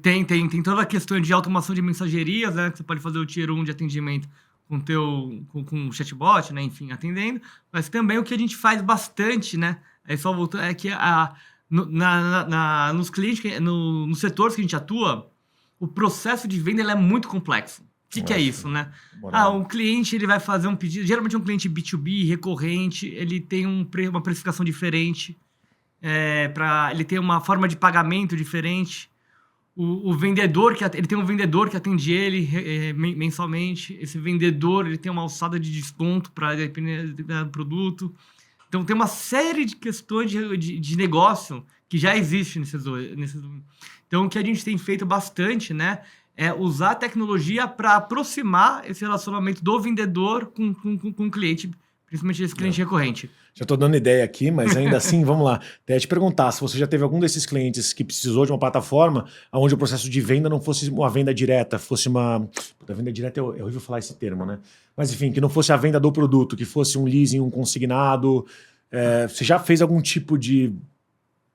Tem toda a questão de automação de mensagerias, né? Que você pode fazer o Tier 1 de atendimento com o chatbot, né? Enfim, atendendo. Mas também o que a gente faz bastante, né? Só voltando, é que nos clientes, nos setores que a gente atua, o processo de venda ele é muito complexo. O que é isso, né? O cliente ele vai fazer um pedido, geralmente é um cliente B2B, recorrente, ele tem uma precificação diferente, ele tem uma forma de pagamento diferente. O vendedor, ele tem um vendedor que atende ele mensalmente, esse vendedor ele tem uma alçada de desconto para depender do produto. Então tem uma série de questões de negócio que já existe nesses dois. Então, o que a gente tem feito bastante, né, é usar a tecnologia para aproximar esse relacionamento do vendedor com o cliente, principalmente esse cliente recorrente. Já estou dando ideia aqui, mas ainda assim, vamos lá. Até te perguntar, se você já teve algum desses clientes que precisou de uma plataforma onde o processo de venda não fosse uma venda direta, fosse uma... Puta, venda direta é horrível falar esse termo, né? Mas enfim, que não fosse a venda do produto, que fosse um leasing, um consignado. Você já fez algum tipo de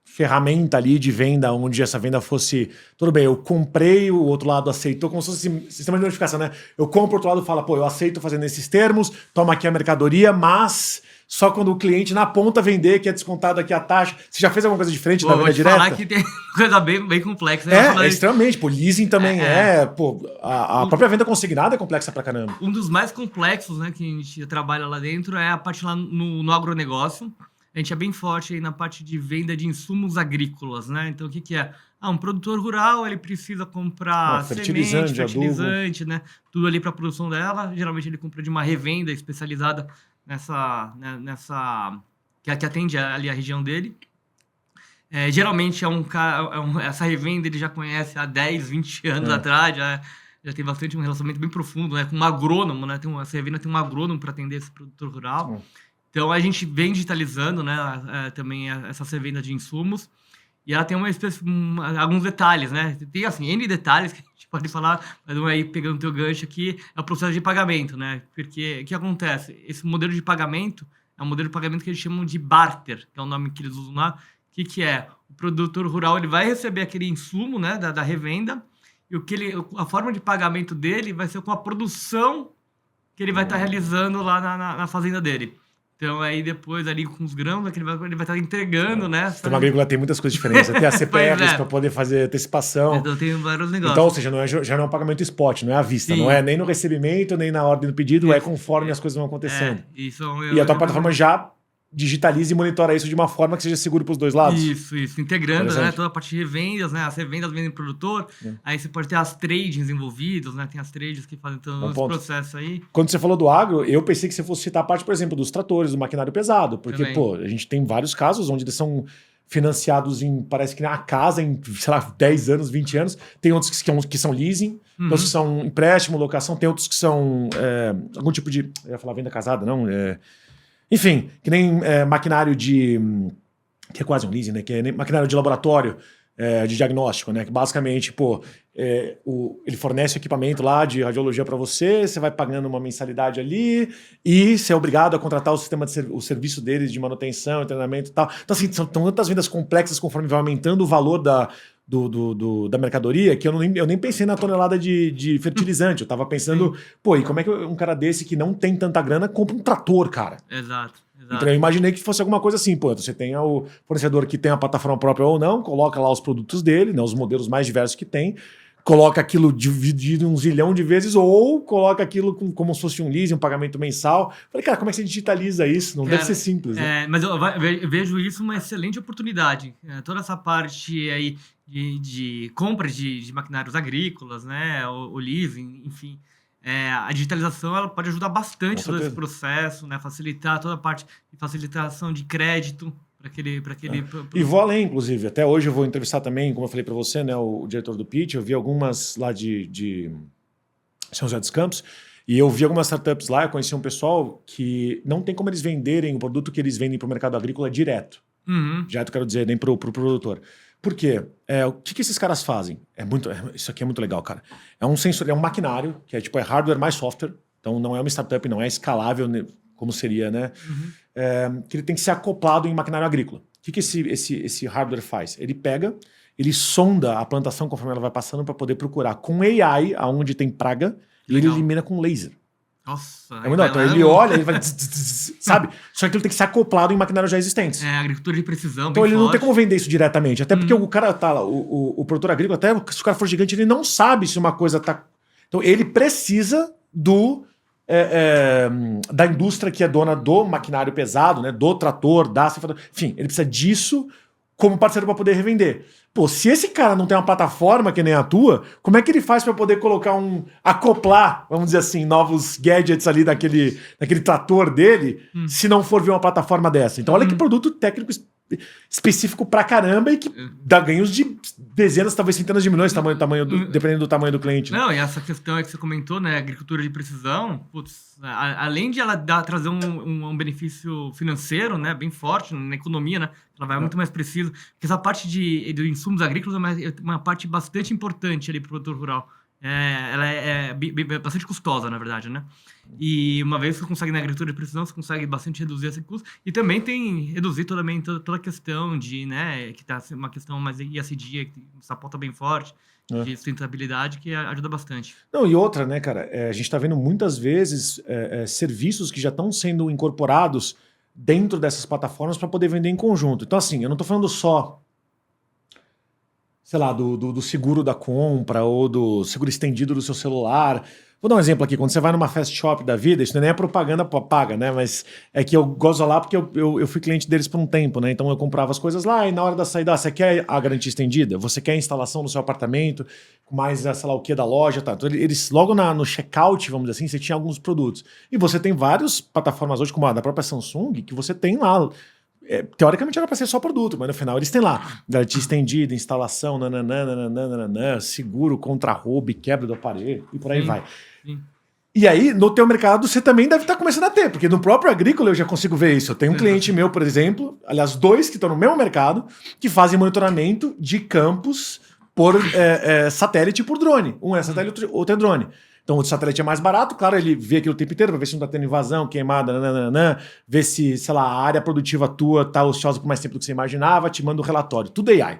ferramenta ali de venda, onde essa venda fosse... Tudo bem, eu comprei, o outro lado aceitou, como se fosse sistema de notificação, né? Eu compro, o outro lado fala, pô, eu aceito fazer nesses termos, toma aqui a mercadoria, mas só quando o cliente na ponta vender, que é descontado aqui a taxa. Você já fez alguma coisa diferente da venda direta? Vou falar que tem coisa bem complexa. Né? É extremamente. Pô, leasing também Pô, a própria venda consignada é complexa pra caramba. Um dos mais complexos, né, que a gente trabalha lá dentro é a parte lá no agronegócio. A gente é bem forte aí na parte de venda de insumos agrícolas, né? Então, o que é? Um produtor rural, ele precisa comprar fertilizante, fertilizante, né? Tudo ali para a produção dela. Geralmente, ele compra de uma revenda especializada que atende ali a região dele. Geralmente, essa revenda ele já conhece há 10, 20 anos atrás, já tem bastante um relacionamento bem profundo, né? Com um agrônomo, né? Essa revenda tem um agrônomo para atender esse produtor rural. Então, a gente vem digitalizando, né, também essa revenda de insumos. E ela tem alguns detalhes, né? Tem, assim, N detalhes que a gente pode falar, mas aí, pegando o teu gancho aqui, é o processo de pagamento, né? Porque o que acontece? Esse modelo de pagamento é um modelo de pagamento que eles chamam de barter, que é o nome que eles usam lá. O que é? O produtor rural ele vai receber aquele insumo, né, da revenda, e a forma de pagamento dele vai ser com a produção que ele vai estar realizando lá na fazenda dele. Então, aí depois, ali com os grãos, ele vai estar entregando, né? O sistema agrícola tem muitas coisas diferentes. Tem as CPRs para poder fazer antecipação. Então, tem vários negócios. Então, ou seja, já não é um pagamento spot, não é à vista. Sim. Não é nem no recebimento, nem na ordem do pedido, é conforme as coisas vão acontecendo. E a tua plataforma já digitaliza e monitora isso de uma forma que seja seguro para os dois lados. Isso. Integrando, né, toda a parte de revendas, né? As revendas vendem produtor. Aí você pode ter as tradings envolvidas, né? Tem as trades que fazem todo esse processo aí. Quando você falou do agro, eu pensei que você fosse citar a parte, por exemplo, dos tratores, do maquinário pesado. Porque, a gente tem vários casos onde eles são financiados parece que na casa, em, sei lá, 10 anos, 20 anos. Tem outros que são leasing, outros que são empréstimo, locação. Tem outros que são algum tipo de... Eu ia falar venda casada, não? Enfim, que nem maquinário que é quase um leasing, né? Que é maquinário de laboratório, de diagnóstico, né? Que basicamente, ele fornece o equipamento lá de radiologia para você, você vai pagando uma mensalidade ali e você é obrigado a contratar o sistema o serviço deles de manutenção, treinamento e tal. Então, assim, são tantas vendas complexas conforme vai aumentando o valor da mercadoria que eu nem pensei na tonelada de fertilizante. Eu tava pensando, e como é que um cara desse que não tem tanta grana compra um trator, cara? Exato. Então eu imaginei que fosse alguma coisa assim, você tem o fornecedor que tem a plataforma própria ou não, coloca lá os produtos dele, né, os modelos mais diversos que tem, coloca aquilo dividido um zilhão de vezes ou coloca aquilo como se fosse um leasing, um pagamento mensal. Falei, cara, como é que você digitaliza isso? Não deve ser simples, né? Mas eu vejo isso uma excelente oportunidade. Toda essa parte aí de compra de maquinários agrícolas, né, o leasing, enfim. A digitalização ela pode ajudar bastante todo esse processo, né? Facilitar toda a parte de facilitação de crédito para aquele. E vou além, inclusive. Até hoje eu vou entrevistar também, como eu falei para você, né, o diretor do Pitch. Eu vi algumas lá de São José dos Campos. E eu vi algumas startups lá. Eu conheci um pessoal que não tem como eles venderem o produto que eles vendem para o mercado agrícola direto. Direto, quero dizer, nem para o produtor. Por quê? O que esses caras fazem? Isso aqui é muito legal, cara. É um sensor, é um maquinário, que é hardware mais software. Então não é uma startup, não é escalável, né, como seria, né? Que ele tem que ser acoplado em maquinário agrícola. O que esse hardware faz? Ele pega, ele sonda a plantação conforme ela vai passando para poder procurar com AI aonde tem praga e ele elimina com laser. Nossa. Então ele olha, ele vai... sabe? Só que ele tem que ser acoplado em maquinários já existentes. Agricultura de precisão. Então ele não tem como vender isso diretamente. Até porque o cara tá lá, o produtor agrícola, até se o cara for gigante, ele não sabe se uma coisa tá... Então ele precisa da indústria que é dona do maquinário pesado, né? Do trator, enfim, ele precisa disso como parceiro para poder revender. Se esse cara não tem uma plataforma que nem a tua, como é que ele faz para poder acoplar, vamos dizer assim, novos gadgets ali daquele trator dele, se não for ver uma plataforma dessa? Então olha que produto técnico específico pra caramba e que dá ganhos de dezenas, talvez centenas de milhões, dependendo do tamanho do cliente. Não, e essa questão que você comentou, né, agricultura de precisão, além de ela trazer um benefício financeiro, né, bem forte na economia, né, ela vai muito mais preciso, porque essa parte de insumos agrícolas é uma parte bastante importante ali para o produtor rural. Ela é bastante custosa, na verdade, né? E uma vez que você consegue na agricultura de precisão, você consegue bastante reduzir esse custo. E também tem reduzir toda a questão de, né, que tá uma questão mais ESG, que essa pauta bem forte, de sustentabilidade, que ajuda bastante. Não, e outra, né, cara, a gente está vendo muitas vezes serviços que já estão sendo incorporados dentro dessas plataformas para poder vender em conjunto. Então, assim, eu não estou falando só, sei lá, do seguro da compra ou do seguro estendido do seu celular. Vou dar um exemplo aqui. Quando você vai numa fast shop da vida, isso nem é propaganda paga, né? Mas é que eu gosto lá porque eu fui cliente deles por um tempo, né? Então eu comprava as coisas lá e na hora da saída, você quer a garantia estendida? Você quer a instalação no seu apartamento com mais, sei lá o que, da loja? Tá? Então eles, logo no checkout, vamos dizer assim, você tinha alguns produtos. E você tem várias plataformas hoje, como a da própria Samsung, que você tem lá... teoricamente era para ser só produto, mas no final eles têm lá garantia estendida, instalação, seguro contra roubo e quebra do aparelho e por aí vai. Sim. E aí, no teu mercado, você também deve estar começando a ter, porque no próprio agrícola eu já consigo ver isso. Eu tenho um cliente meu, por exemplo, aliás, 2 que estão no mesmo mercado, que fazem monitoramento de campos por satélite e por drone. Um é satélite, outro é drone. Então, o satélite é mais barato, claro, ele vê aquilo o tempo inteiro para ver se não está tendo invasão, queimada, ver se, sei lá, a área produtiva tua está ociosa por mais tempo do que você imaginava, te manda um relatório. Tudo AI.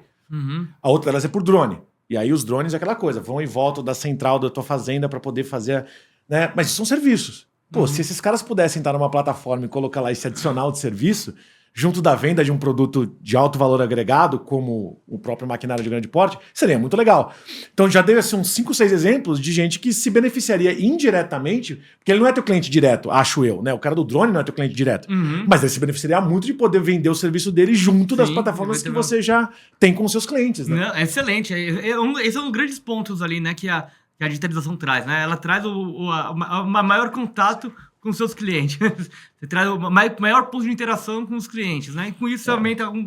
A outra delas é por drone. E aí os drones é aquela coisa, vão e voltam da central da tua fazenda para poder fazer... Né? Mas são serviços. Se esses caras pudessem estar numa plataforma e colocar lá esse adicional de serviço, junto da venda de um produto de alto valor agregado, como o próprio maquinário de grande porte, seria muito legal. Então já deu assim, uns 5, 6 exemplos de gente que se beneficiaria indiretamente, porque ele não é teu cliente direto, acho eu, né? O cara do drone não é teu cliente direto, mas ele se beneficiaria muito de poder vender o serviço dele junto das plataformas que você já tem com os seus clientes, né? Não, excelente. Esse é um dos grandes pontos ali, né, que a digitalização traz, né? Ela traz uma maior contato com seus clientes. Você traz o maior ponto de interação com os clientes, né? E com isso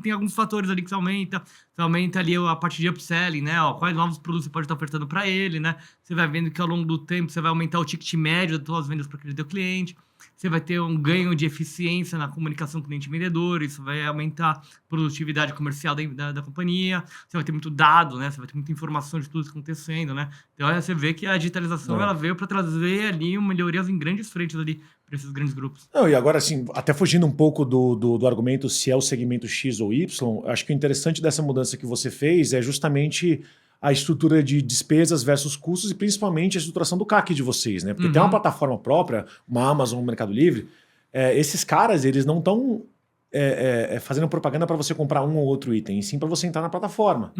tem alguns fatores ali que você aumenta ali a parte de upselling, né? Quais novos produtos você pode estar ofertando para ele, né? Você vai vendo que ao longo do tempo você vai aumentar o ticket médio das suas vendas para aquele teu cliente. você vai ter um ganho de eficiência na comunicação cliente-vendedor, isso vai aumentar a produtividade comercial da companhia, você vai ter muito dado, né? Você vai ter muita informação de tudo que está acontecendo, né? Então, você vê que a digitalização ela veio para trazer ali uma melhoria em grandes frentes ali para esses grandes grupos. Não, e agora, assim, até fugindo um pouco do argumento se é o segmento X ou Y, acho que o interessante dessa mudança que você fez é justamente a estrutura de despesas versus custos e principalmente a estruturação do CAC de vocês, né? Porque tem uma plataforma própria, uma Amazon, um Mercado Livre, esses caras, eles não estão fazendo propaganda para você comprar um ou outro item, e sim para você entrar na plataforma.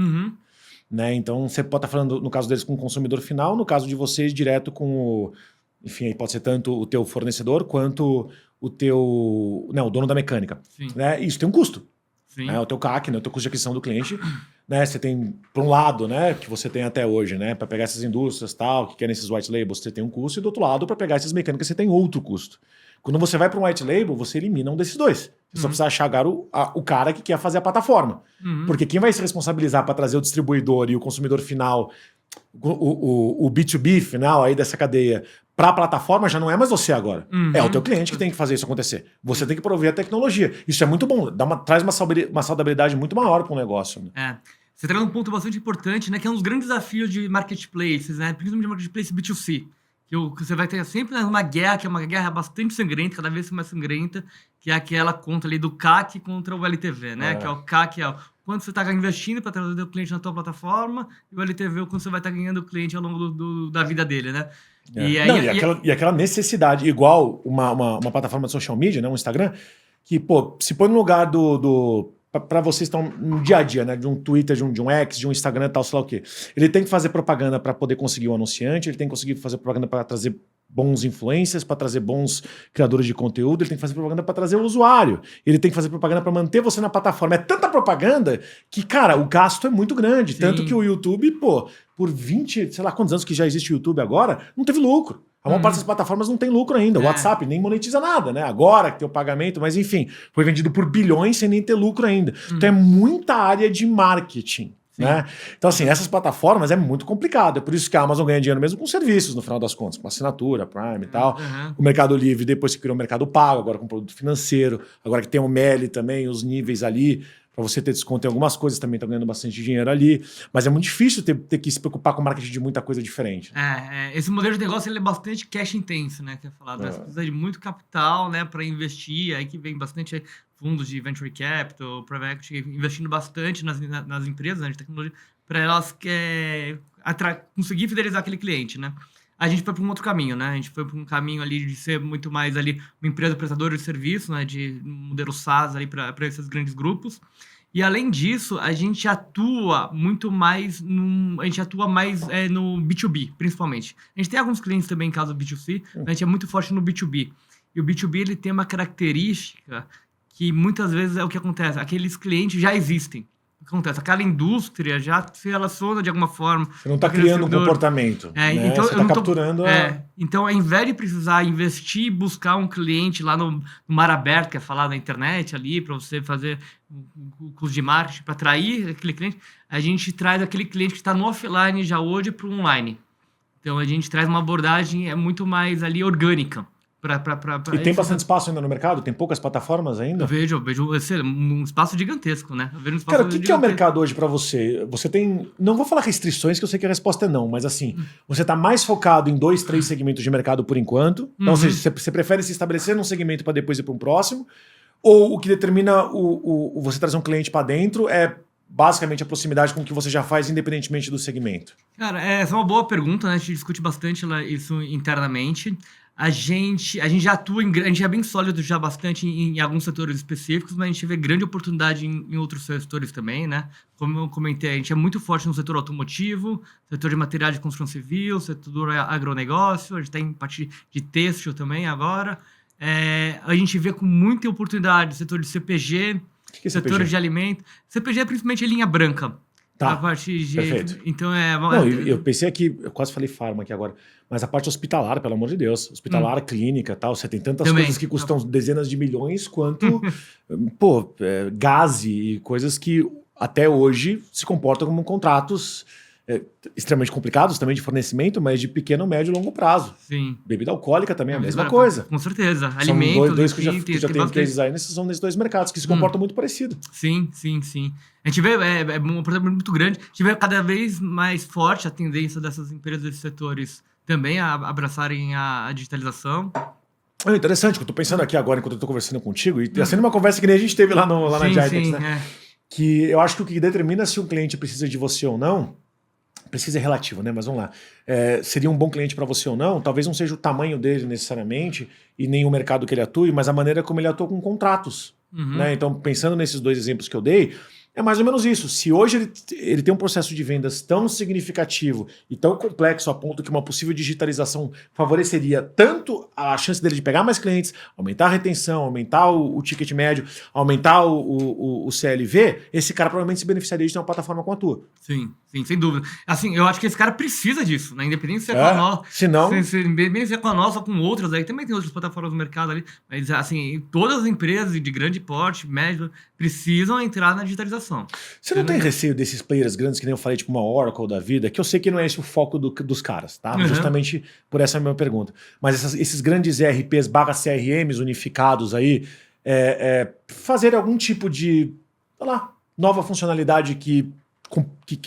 Né? Então, você pode estar falando, no caso deles, com o consumidor final, no caso de vocês, direto com o... Enfim, aí pode ser tanto o teu fornecedor quanto o teu... Não, o dono da mecânica. Né? Isso tem um custo. Né? O teu CAC, né? O teu custo de aquisição do cliente. Né? Você tem, por um lado, né, que você tem até hoje, né, para pegar essas indústrias tal, que querem esses white labels, você tem um custo, e do outro lado, para pegar essas mecânicas, você tem outro custo. Quando você vai para um white label, você elimina um desses dois. Você só precisa achar agora o cara que quer fazer a plataforma. Porque quem vai se responsabilizar para trazer o distribuidor e o consumidor final, o B2B final aí dessa cadeia, para a plataforma já não é mais você agora. É o teu cliente que tem que fazer isso acontecer. Você tem que prover a tecnologia. Isso é muito bom. Traz uma saudabilidade muito maior para o negócio. Né? Você traz um ponto bastante importante, né, que é um dos grandes desafios de marketplaces, né, principalmente de marketplace B2C. Que você vai ter sempre uma guerra, que é uma guerra bastante sangrenta, cada vez mais sangrenta, que é aquela conta ali do CAC contra o LTV, né? Que é o CAC, quanto você está investindo para trazer o cliente na tua plataforma, e o LTV é o quanto você vai estar ganhando o cliente ao longo da vida dele, né? E aquela necessidade, igual uma plataforma de social media, né, um Instagram, que, pô, se põe no lugar para vocês estão no dia a dia, né? De um Twitter, de um X, de um Instagram, tal, sei lá o quê. Ele tem que fazer propaganda para poder conseguir um anunciante, ele tem que conseguir fazer propaganda para trazer bons influencers, para trazer bons criadores de conteúdo, ele tem que fazer propaganda para trazer o usuário, ele tem que fazer propaganda para manter você na plataforma. É tanta propaganda que, cara, o gasto é muito grande. Sim. Tanto que o YouTube, pô, por 20, sei lá quantos anos que já existe o YouTube agora, não teve lucro. A maior parte das plataformas não tem lucro ainda. O WhatsApp nem monetiza nada, né? Agora que tem o pagamento, mas enfim, foi vendido por bilhões sem nem ter lucro ainda. Então é muita área de marketing. Né? Então, assim, essas plataformas é muito complicado. É por isso que a Amazon ganha dinheiro mesmo com serviços, no final das contas, com assinatura, Prime e tal. O Mercado Livre, depois que criou o Mercado Pago, agora com produto financeiro, agora que tem o MELI também, os níveis ali, para você ter desconto em algumas coisas, também está ganhando bastante dinheiro ali. Mas é muito difícil ter que se preocupar com marketing de muita coisa diferente. Esse modelo de negócio ele é bastante cash intenso, né? Que é falado. Você precisa de muito capital, né, para investir. Aí que vem bastante fundos de venture capital, private equity, investindo bastante nas empresas, né, de tecnologia, para elas conseguir fidelizar aquele cliente, né? A gente foi para um outro caminho, né? A gente foi para um caminho ali de ser muito mais ali uma empresa prestadora de serviço, né? De modelo SaaS ali para esses grandes grupos. E além disso, a gente atua muito mais no B2B, principalmente. A gente tem alguns clientes também em caso do B2C, mas a gente é muito forte no B2B. E o B2B ele tem uma característica que muitas vezes é o que acontece. Aqueles clientes já existem. O que acontece? Aquela indústria já se relaciona de alguma forma. Você não está criando um comportamento. Né? Então, você está capturando Então, ao invés de precisar investir e buscar um cliente lá no mar aberto, que é falar na internet ali, para você fazer o curso de marketing, para atrair aquele cliente, a gente traz aquele cliente que está no offline já hoje para o online. Então, a gente traz uma abordagem muito mais ali orgânica. E tem bastante espaço ainda no mercado? Tem poucas plataformas ainda? Eu vejo um espaço gigantesco, né? Cara, o que é o mercado hoje para você? Você tem... Não vou falar restrições, que eu sei que a resposta é não, mas assim, você está mais focado em 2, 3 segmentos de mercado por enquanto? Então, ou seja, você prefere se estabelecer num segmento para depois ir para um próximo? Ou o que determina você trazer um cliente para dentro é basicamente a proximidade com o que você já faz, independentemente do segmento? Cara, essa é uma boa pergunta, né? A gente discute bastante isso internamente. A gente já atua, a gente é bem sólido já bastante em alguns setores específicos, mas a gente vê grande oportunidade em outros setores também, né? Como eu comentei, a gente é muito forte no setor automotivo, setor de materiais de construção civil, setor agronegócio, a gente tem parte de têxtil também agora. A gente vê com muita oportunidade no setor de CPG, setor CPG? De alimento. CPG é principalmente linha branca. Tá, a parte de... perfeito. Então Não, eu pensei aqui, eu quase falei farma aqui agora, mas a parte hospitalar, pelo amor de Deus, hospitalar, clínica e tal, você tem tantas também. Coisas que custam dezenas de milhões quanto, gás e coisas que até hoje se comportam como contratos extremamente complicados também de fornecimento, mas de pequeno, médio e longo prazo. Sim. Bebida alcoólica também é a mesma coisa. Com certeza. São Alimentos, dois que enfim, já tem cases aí, são nesses dois mercados que se comportam muito parecido. Sim. A gente vê, um problema muito grande, a gente vê cada vez mais forte a tendência dessas empresas desses setores também a abraçarem a digitalização. É interessante, que eu tô pensando aqui agora, enquanto eu tô conversando contigo, e tá sendo uma conversa que nem a gente teve lá na Gitex, né? Que eu acho que o que determina se um cliente precisa de você ou não, precisa é relativo, né? Mas vamos lá. Seria um bom cliente para você ou não, talvez não seja o tamanho dele necessariamente, e nem o mercado que ele atue, mas a maneira como ele atua com contratos. Né? Então, pensando nesses dois exemplos que eu dei, é mais ou menos isso. Se hoje ele tem um processo de vendas tão significativo e tão complexo a ponto que uma possível digitalização favoreceria tanto a chance dele de pegar mais clientes, aumentar a retenção, aumentar o ticket médio, aumentar o CLV, esse cara provavelmente se beneficiaria de ter uma plataforma com a tua. Sim, sem dúvida. Assim, eu acho que esse cara precisa disso, né? Independente se é com a nossa, independente se é com a nossa ou com outras, aí também tem outras plataformas do mercado ali, mas assim, todas as empresas de grande porte, médio, precisam entrar na digitalização. Você não tem receio desses players grandes, que nem eu falei, tipo uma Oracle da vida, que eu sei que não é esse o foco dos caras, tá? Justamente por essa minha pergunta. Mas esses grandes ERPs/CRMs unificados aí, fazerem algum tipo de, sei lá, nova funcionalidade que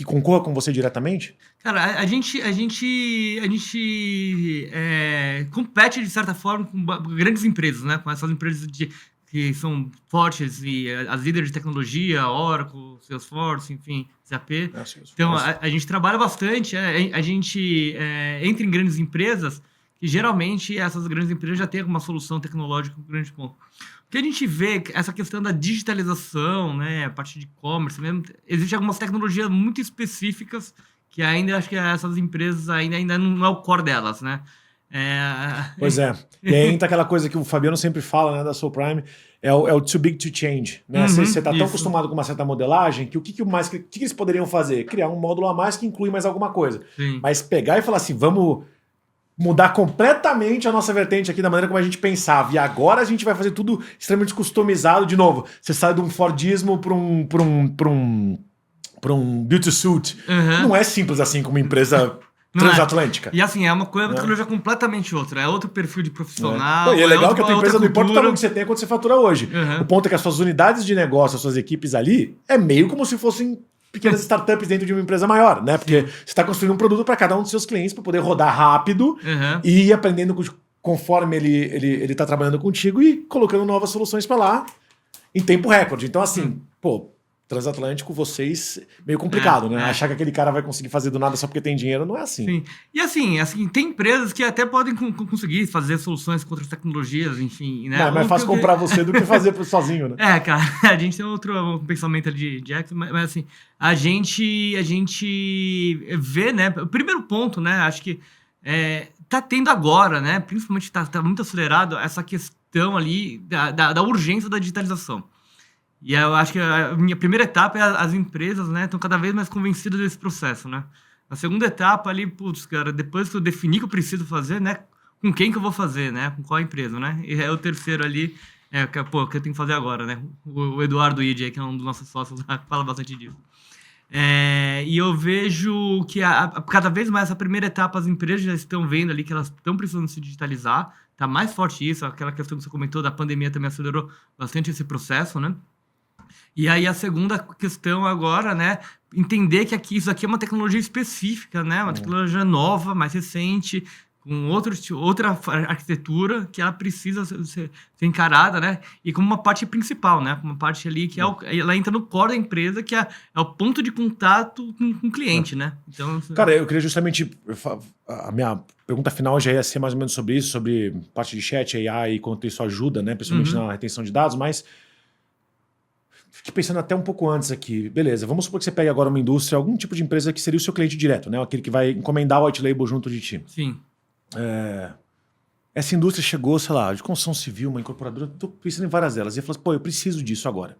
concorra com você diretamente? Cara, a gente compete de certa forma com grandes empresas, né? Com essas empresas que são fortes e as líderes de tecnologia, Oracle, Salesforce, enfim, SAP. Então, a gente trabalha bastante, a gente entra em grandes empresas e geralmente essas grandes empresas já têm alguma solução tecnológica com grande ponto. O que a gente vê, essa questão da digitalização, né, a parte de e-commerce mesmo, existem algumas tecnologias muito específicas que ainda acho que essas empresas ainda não é o core delas, né? Pois é. E aí entra aquela coisa que o Fabiano sempre fala, né, da Soul Prime, é o too big to change. Né? Você está tão acostumado com uma certa modelagem que o que eles poderiam fazer? Criar um módulo a mais que inclui mais alguma coisa. Sim. Mas pegar e falar assim, vamos mudar completamente a nossa vertente aqui da maneira como a gente pensava. E agora a gente vai fazer tudo extremamente customizado de novo. Você sai de um Fordismo para um build to suit. Não é simples assim como empresa transatlântica. E assim, é uma tecnologia completamente outra. É outro perfil de profissional. E é legal que a tua empresa não importa o tamanho que você tem, quanto você fatura hoje. O ponto é que as suas unidades de negócio, as suas equipes ali, é meio como se fossem pequenas startups dentro de uma empresa maior, né? Porque você está construindo um produto para cada um dos seus clientes para poder rodar rápido e ir aprendendo conforme ele está trabalhando contigo e colocando novas soluções para lá em tempo recorde. Então, assim, transatlântico, vocês, meio complicado, né? Achar que aquele cara vai conseguir fazer do nada só porque tem dinheiro, não é assim. Sim. E assim, tem empresas que até podem conseguir fazer soluções com outras tecnologias, enfim, né? Não, é mais fácil comprar você do que fazer sozinho, né? Cara, a gente tem outro pensamento ali de Jackson, mas assim, a gente vê, né? O primeiro ponto, né? Acho que tá tendo agora, né? Principalmente tá muito acelerado essa questão ali da urgência da digitalização. E eu acho que a minha primeira etapa é as empresas, né, estão cada vez mais convencidas desse processo, né? A segunda etapa ali, cara, depois que eu definir que eu preciso fazer, né, com quem que eu vou fazer, né, com qual empresa, né? E o terceiro ali, que eu tenho que fazer agora, né? O Eduardo Ide, que é um dos nossos sócios, fala bastante disso. E eu vejo que cada vez mais essa primeira etapa as empresas já estão vendo ali que elas estão precisando se digitalizar, tá mais forte isso, aquela questão que você comentou da pandemia também acelerou bastante esse processo, né? E aí a segunda questão agora, né, entender que isso aqui é uma tecnologia específica, né, uma tecnologia nova, mais recente, com outra arquitetura que ela precisa ser encarada, né, e como uma parte principal, né, uma parte ali que ela entra no core da empresa, que é o ponto de contato com o cliente, né. Então, cara, eu queria justamente, a minha pergunta final já ia ser mais ou menos sobre isso, sobre parte de chat, AI e quanto isso ajuda, né, principalmente na retenção de dados, mas fiquei pensando até um pouco antes aqui. Beleza, vamos supor que você pegue agora uma indústria, algum tipo de empresa que seria o seu cliente direto, né? Aquele que vai encomendar o white label junto de ti. Sim. Essa indústria chegou, sei lá, de construção civil, uma incorporadora, estou pensando em várias delas. E falou assim, eu preciso disso agora.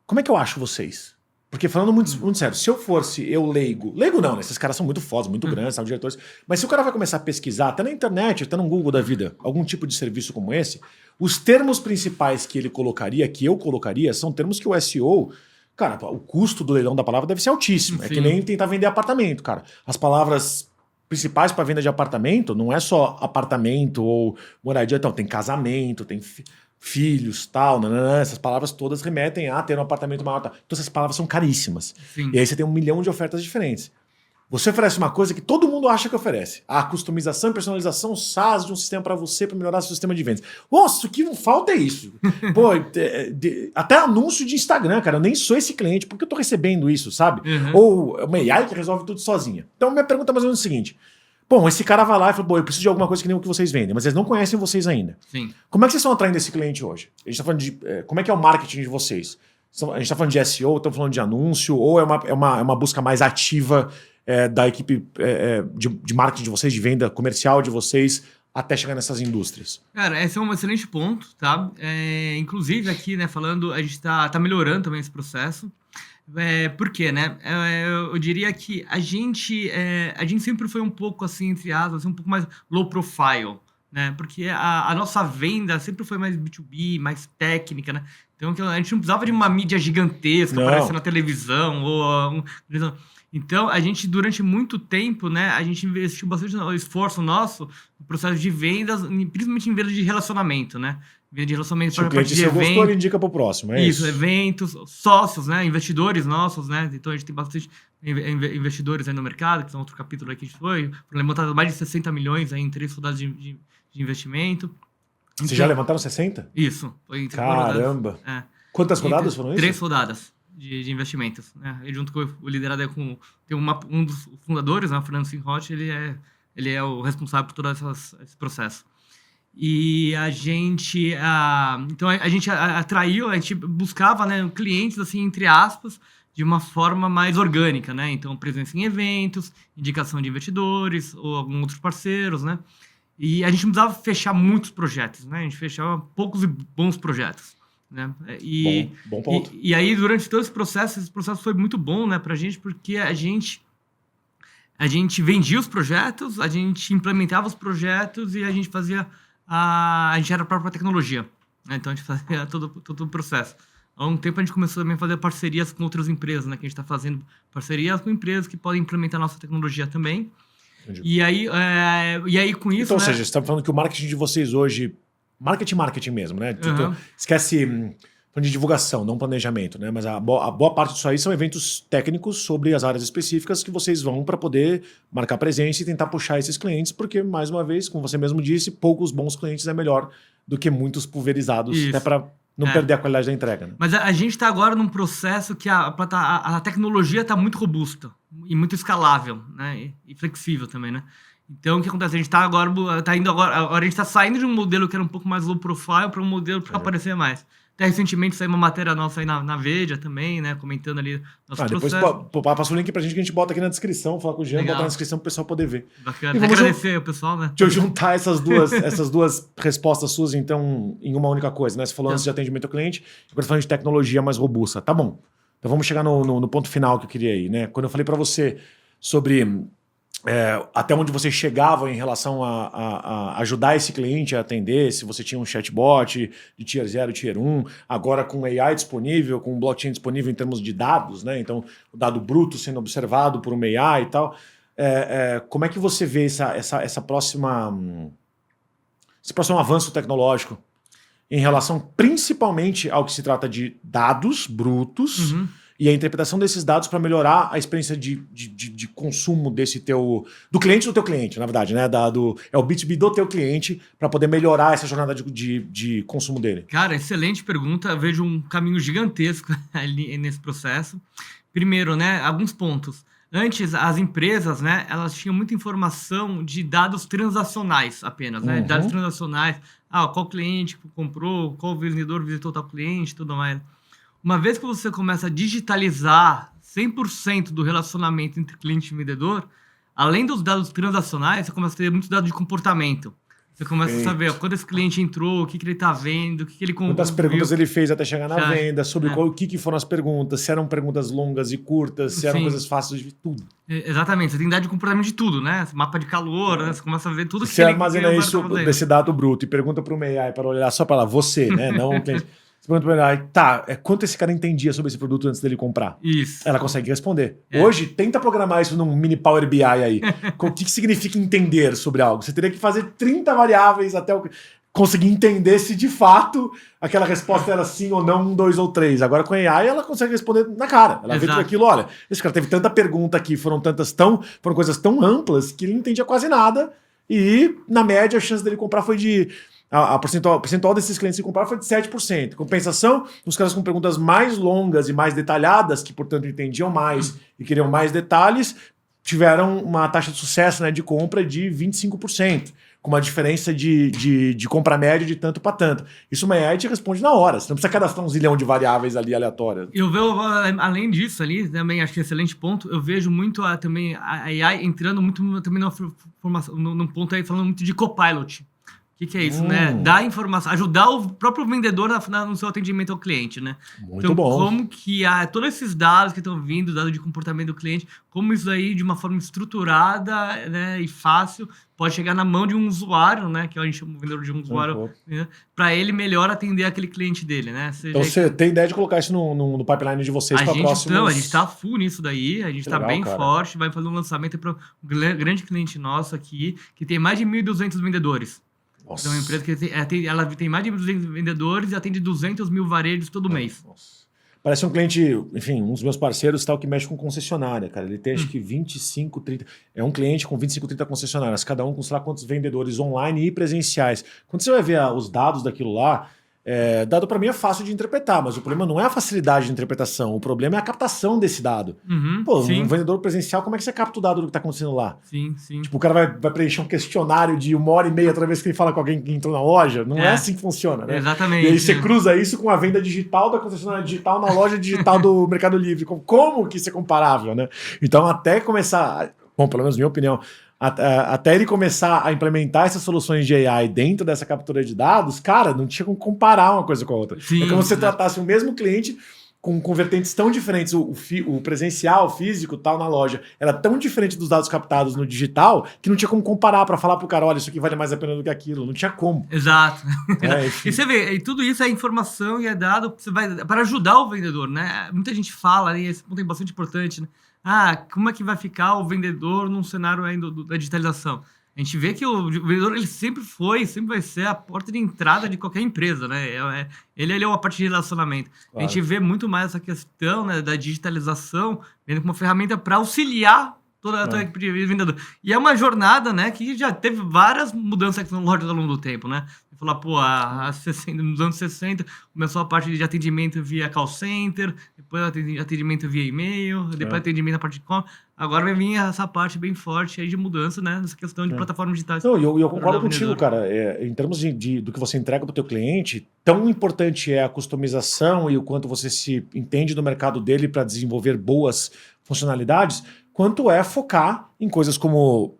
Como é que eu acho vocês? Porque falando muito sério, se eu fosse leigo não, né? Esses caras são muito fodas, muito grandes, são diretores. Mas se o cara vai começar a pesquisar, até na internet, até no Google da vida, algum tipo de serviço como esse, os termos principais que ele colocaria, que eu colocaria, são termos que o SEO Cara, o custo do leilão da palavra deve ser altíssimo. É que Sim. nem tentar vender apartamento, cara. As palavras principais para venda de apartamento não é só apartamento ou moradia, então tem casamento, tem filhos, tal, nananã, essas palavras todas remetem a ter um apartamento maior. Tal. Então essas palavras são caríssimas. Sim. E aí você tem 1 milhão de ofertas diferentes. Você oferece uma coisa que todo mundo acha que oferece. A customização e personalização SaaS de um sistema para você, para melhorar seu sistema de vendas. Nossa, o que não falta é isso. Pô, até anúncio de Instagram, cara. Eu nem sou esse cliente, porque eu tô recebendo isso, sabe? Uhum. Ou uma AI que resolve tudo sozinha. Então, minha pergunta é mais ou menos o seguinte. Bom, esse cara vai lá e fala, eu preciso de alguma coisa que nem o que vocês vendem, mas eles não conhecem vocês ainda. Sim. Como é que vocês estão atraindo esse cliente hoje? A gente tá falando de... como é que é o marketing de vocês? A gente está falando de SEO, estamos falando de anúncio, ou é uma busca mais ativa da equipe de marketing de vocês, de venda comercial de vocês, até chegar nessas indústrias? Cara, esse é um excelente ponto, tá? Inclusive aqui, né, falando, a gente tá melhorando também esse processo. Por quê, né? Eu diria que a gente sempre foi um pouco assim, entre aspas, um pouco mais low profile, né? Porque a nossa venda sempre foi mais B2B, mais técnica, né? Então a gente não precisava de uma mídia gigantesca aparecendo na televisão ou então a gente durante muito tempo, né, a gente investiu bastante esforço nosso no processo de vendas, principalmente em venda de relacionamento, né? Venda de relacionamento para parte de evento. Gostou, ele indica para o próximo, é isso? Eventos, sócios, né, investidores nossos, né? Então a gente tem bastante investidores aí no mercado, que são outro capítulo aqui que a gente foi, levantaram mais de 60 milhões aí em 3 rodadas de investimento. Vocês já levantaram 60? Isso. Foi Caramba! Quantas rodadas foram isso? 3 rodadas de investimentos. Né? E junto com o liderado com um dos fundadores, né, o Fernando Sinroth, ele é o responsável por todo esse processo. E a gente... então a gente atraiu, a gente buscava, né, clientes, assim, entre aspas, de uma forma mais orgânica, né? Então, presença em eventos, indicação de investidores ou alguns outros parceiros, né? E a gente não precisava fechar muitos projetos, né? A gente fechava poucos e bons projetos, né? Bom ponto. E aí, durante todo esse processo foi muito bom, né, pra gente, porque a gente vendia os projetos, a gente implementava os projetos e a gente fazia a gente era a própria tecnologia, né? Então a gente fazia todo o processo. Há um tempo a gente começou também a fazer parcerias com outras empresas, né? Que a gente está fazendo parcerias com empresas que podem implementar a nossa tecnologia também. E aí com isso, então, ou seja, você está falando que o marketing de vocês hoje, marketing mesmo, né? Uhum. Esquece falando de divulgação, não planejamento, né? Mas a boa parte disso aí são eventos técnicos sobre as áreas específicas que vocês vão para poder marcar presença e tentar puxar esses clientes, porque, mais uma vez, como você mesmo disse, poucos bons clientes é melhor do que muitos pulverizados, isso. Até para não perder a qualidade da entrega. Né? Mas a gente está agora num processo que a tecnologia está muito robusta e muito escalável, né? E flexível também, né? Então, o que acontece? A gente agora a gente está saindo de um modelo que era um pouco mais low profile para um modelo para aparecer mais. Até recentemente saiu uma matéria nossa aí na Veja também, né? Comentando ali nosso processo. Depois passa o link pra gente que a gente bota aqui na descrição, falar com o Jean, botar na descrição pro pessoal poder ver. Bacana. E agradecer o pessoal, né? Deixa eu juntar essas duas respostas suas, então, em uma única coisa, né? Você falou antes de atendimento ao cliente, agora você falando de tecnologia mais robusta. Tá bom. Então vamos chegar no ponto final que eu queria ir, né? Quando eu falei pra você sobre... até onde vocês chegavam em relação a ajudar esse cliente a atender, se você tinha um chatbot de Tier 0, Tier 1, agora com AI disponível, com blockchain disponível em termos de dados, né? Então o dado bruto sendo observado por uma AI e tal. Como é que você vê esse próximo avanço tecnológico em relação principalmente ao que se trata de dados brutos, e a interpretação desses dados para melhorar a experiência de consumo do cliente do teu cliente, na verdade, né? É o B2B do teu cliente para poder melhorar essa jornada de consumo dele? Cara, excelente pergunta. Eu vejo um caminho gigantesco ali nesse processo. Primeiro, né? Alguns pontos. Antes, as empresas, né? Elas tinham muita informação de dados transacionais apenas, né? Dados transacionais. Qual cliente comprou, qual vendedor visitou tal cliente, tudo mais. Uma vez que você começa a digitalizar 100% do relacionamento entre cliente e vendedor, além dos dados transacionais, você começa a ter muitos dados de comportamento. Você começa a saber quando esse cliente entrou, o que ele está vendo, o que ele comprou. Quantas perguntas ele fez até chegar na venda, sobre o que foram as perguntas, se eram perguntas longas e curtas, se eram coisas fáceis de tudo. Exatamente, você tem dado de comportamento de tudo, né? Mapa de calor, né? Você começa a ver tudo que você armazena isso desse dado bruto e pergunta para o AI para olhar só para lá, você, né? Não o cliente. pergunta pra ela, tá, quanto esse cara entendia sobre esse produto antes dele comprar? Isso. Ela consegue responder. Hoje, tenta programar isso num mini Power BI aí. O que significa entender sobre algo? Você teria que fazer 30 variáveis até conseguir entender se de fato aquela resposta era sim ou não, 1, 2 ou 3. Agora com a AI ela consegue responder na cara. Ela vê tudo aquilo, olha, esse cara teve tanta pergunta aqui, foram coisas tão amplas que ele não entendia quase nada e na média a chance dele comprar foi de... A percentual desses clientes que compraram foi de 7%. Compensação, os caras com perguntas mais longas e mais detalhadas, que portanto entendiam mais e queriam mais detalhes, tiveram uma taxa de sucesso, né, de compra de 25%, com uma diferença de compra média de tanto para tanto. Isso uma AI te responde na hora, você não precisa cadastrar um zilhão de variáveis ali aleatórias. Eu vejo, além disso ali, também acho que é um excelente ponto, eu vejo muito também a AI entrando muito também num ponto aí, falando muito de copilot. O que é isso, né? Dar informação, ajudar o próprio vendedor no seu atendimento ao cliente, né? Muito então, bom. como que todos esses dados que estão vindo, dados de comportamento do cliente, como isso aí, de uma forma estruturada, né, e fácil, pode chegar na mão de um usuário, né? Que a gente chama o vendedor de um usuário, né, para ele melhor atender aquele cliente dele, né? Então você tem ideia de colocar isso no pipeline de vocês para próximos... Não, a gente tá full nisso daí, a gente tá bem forte, vai fazer um lançamento para um grande cliente nosso aqui, que tem mais de 1.200 vendedores. Nossa. Então, é uma empresa que ela tem mais de 200 vendedores e atende 200 mil varejos todo mês. Nossa. Parece um cliente, enfim, um dos meus parceiros tal, que mexe com concessionária, cara. Ele tem acho que 25, 30... É um cliente com 25, 30 concessionárias, cada um com sei lá quantos vendedores online e presenciais. Quando você vai ver os dados daquilo lá, dado para mim é fácil de interpretar, mas o problema não é a facilidade de interpretação, o problema é a captação desse dado. Pô, sim. Um vendedor presencial, como é que você capta o dado do que está acontecendo lá? Sim, sim. Tipo, o cara vai preencher um questionário de 1h30 toda vez que ele fala com alguém que entrou na loja. Não é assim que funciona, né? Exatamente. E aí você cruza isso com a venda digital da concessionária digital na loja digital do Mercado Livre. Como que isso é comparável, né? Então, até começar... Bom, pelo menos minha opinião... Até ele começar a implementar essas soluções de AI dentro dessa captura de dados, cara, não tinha como comparar uma coisa com a outra. Sim, é como se você tratasse o mesmo cliente com vertentes tão diferentes, o presencial, o físico, tal, na loja, era tão diferente dos dados captados no digital que não tinha como comparar para falar pro cara, olha, isso aqui vale mais a pena do que aquilo. Não tinha como. Exato. E você vê, e tudo isso é informação e é dado para ajudar o vendedor, né? Muita gente fala, e esse ponto é bastante importante, né? Como é que vai ficar o vendedor num cenário aí da digitalização? A gente vê que o vendedor ele sempre vai ser a porta de entrada de qualquer empresa, né? Ele é uma parte de relacionamento. Claro. A gente vê muito mais essa questão, né, da digitalização vendo como uma ferramenta para auxiliar toda a equipe de vendedor. E é uma jornada, né, que já teve várias mudanças tecnológicas ao longo do tempo, né? Falar, pô, nos anos 60 começou a parte de atendimento via call center, depois atendimento via e-mail, depois atendimento na parte de compra. Agora vai vir essa parte bem forte aí de mudança, né? Nessa questão de plataformas digitais. Não, eu concordo contigo, cara. Em termos do que você entrega para o teu cliente, tão importante é a customização e o quanto você se entende do mercado dele para desenvolver boas funcionalidades, quanto é focar em coisas como...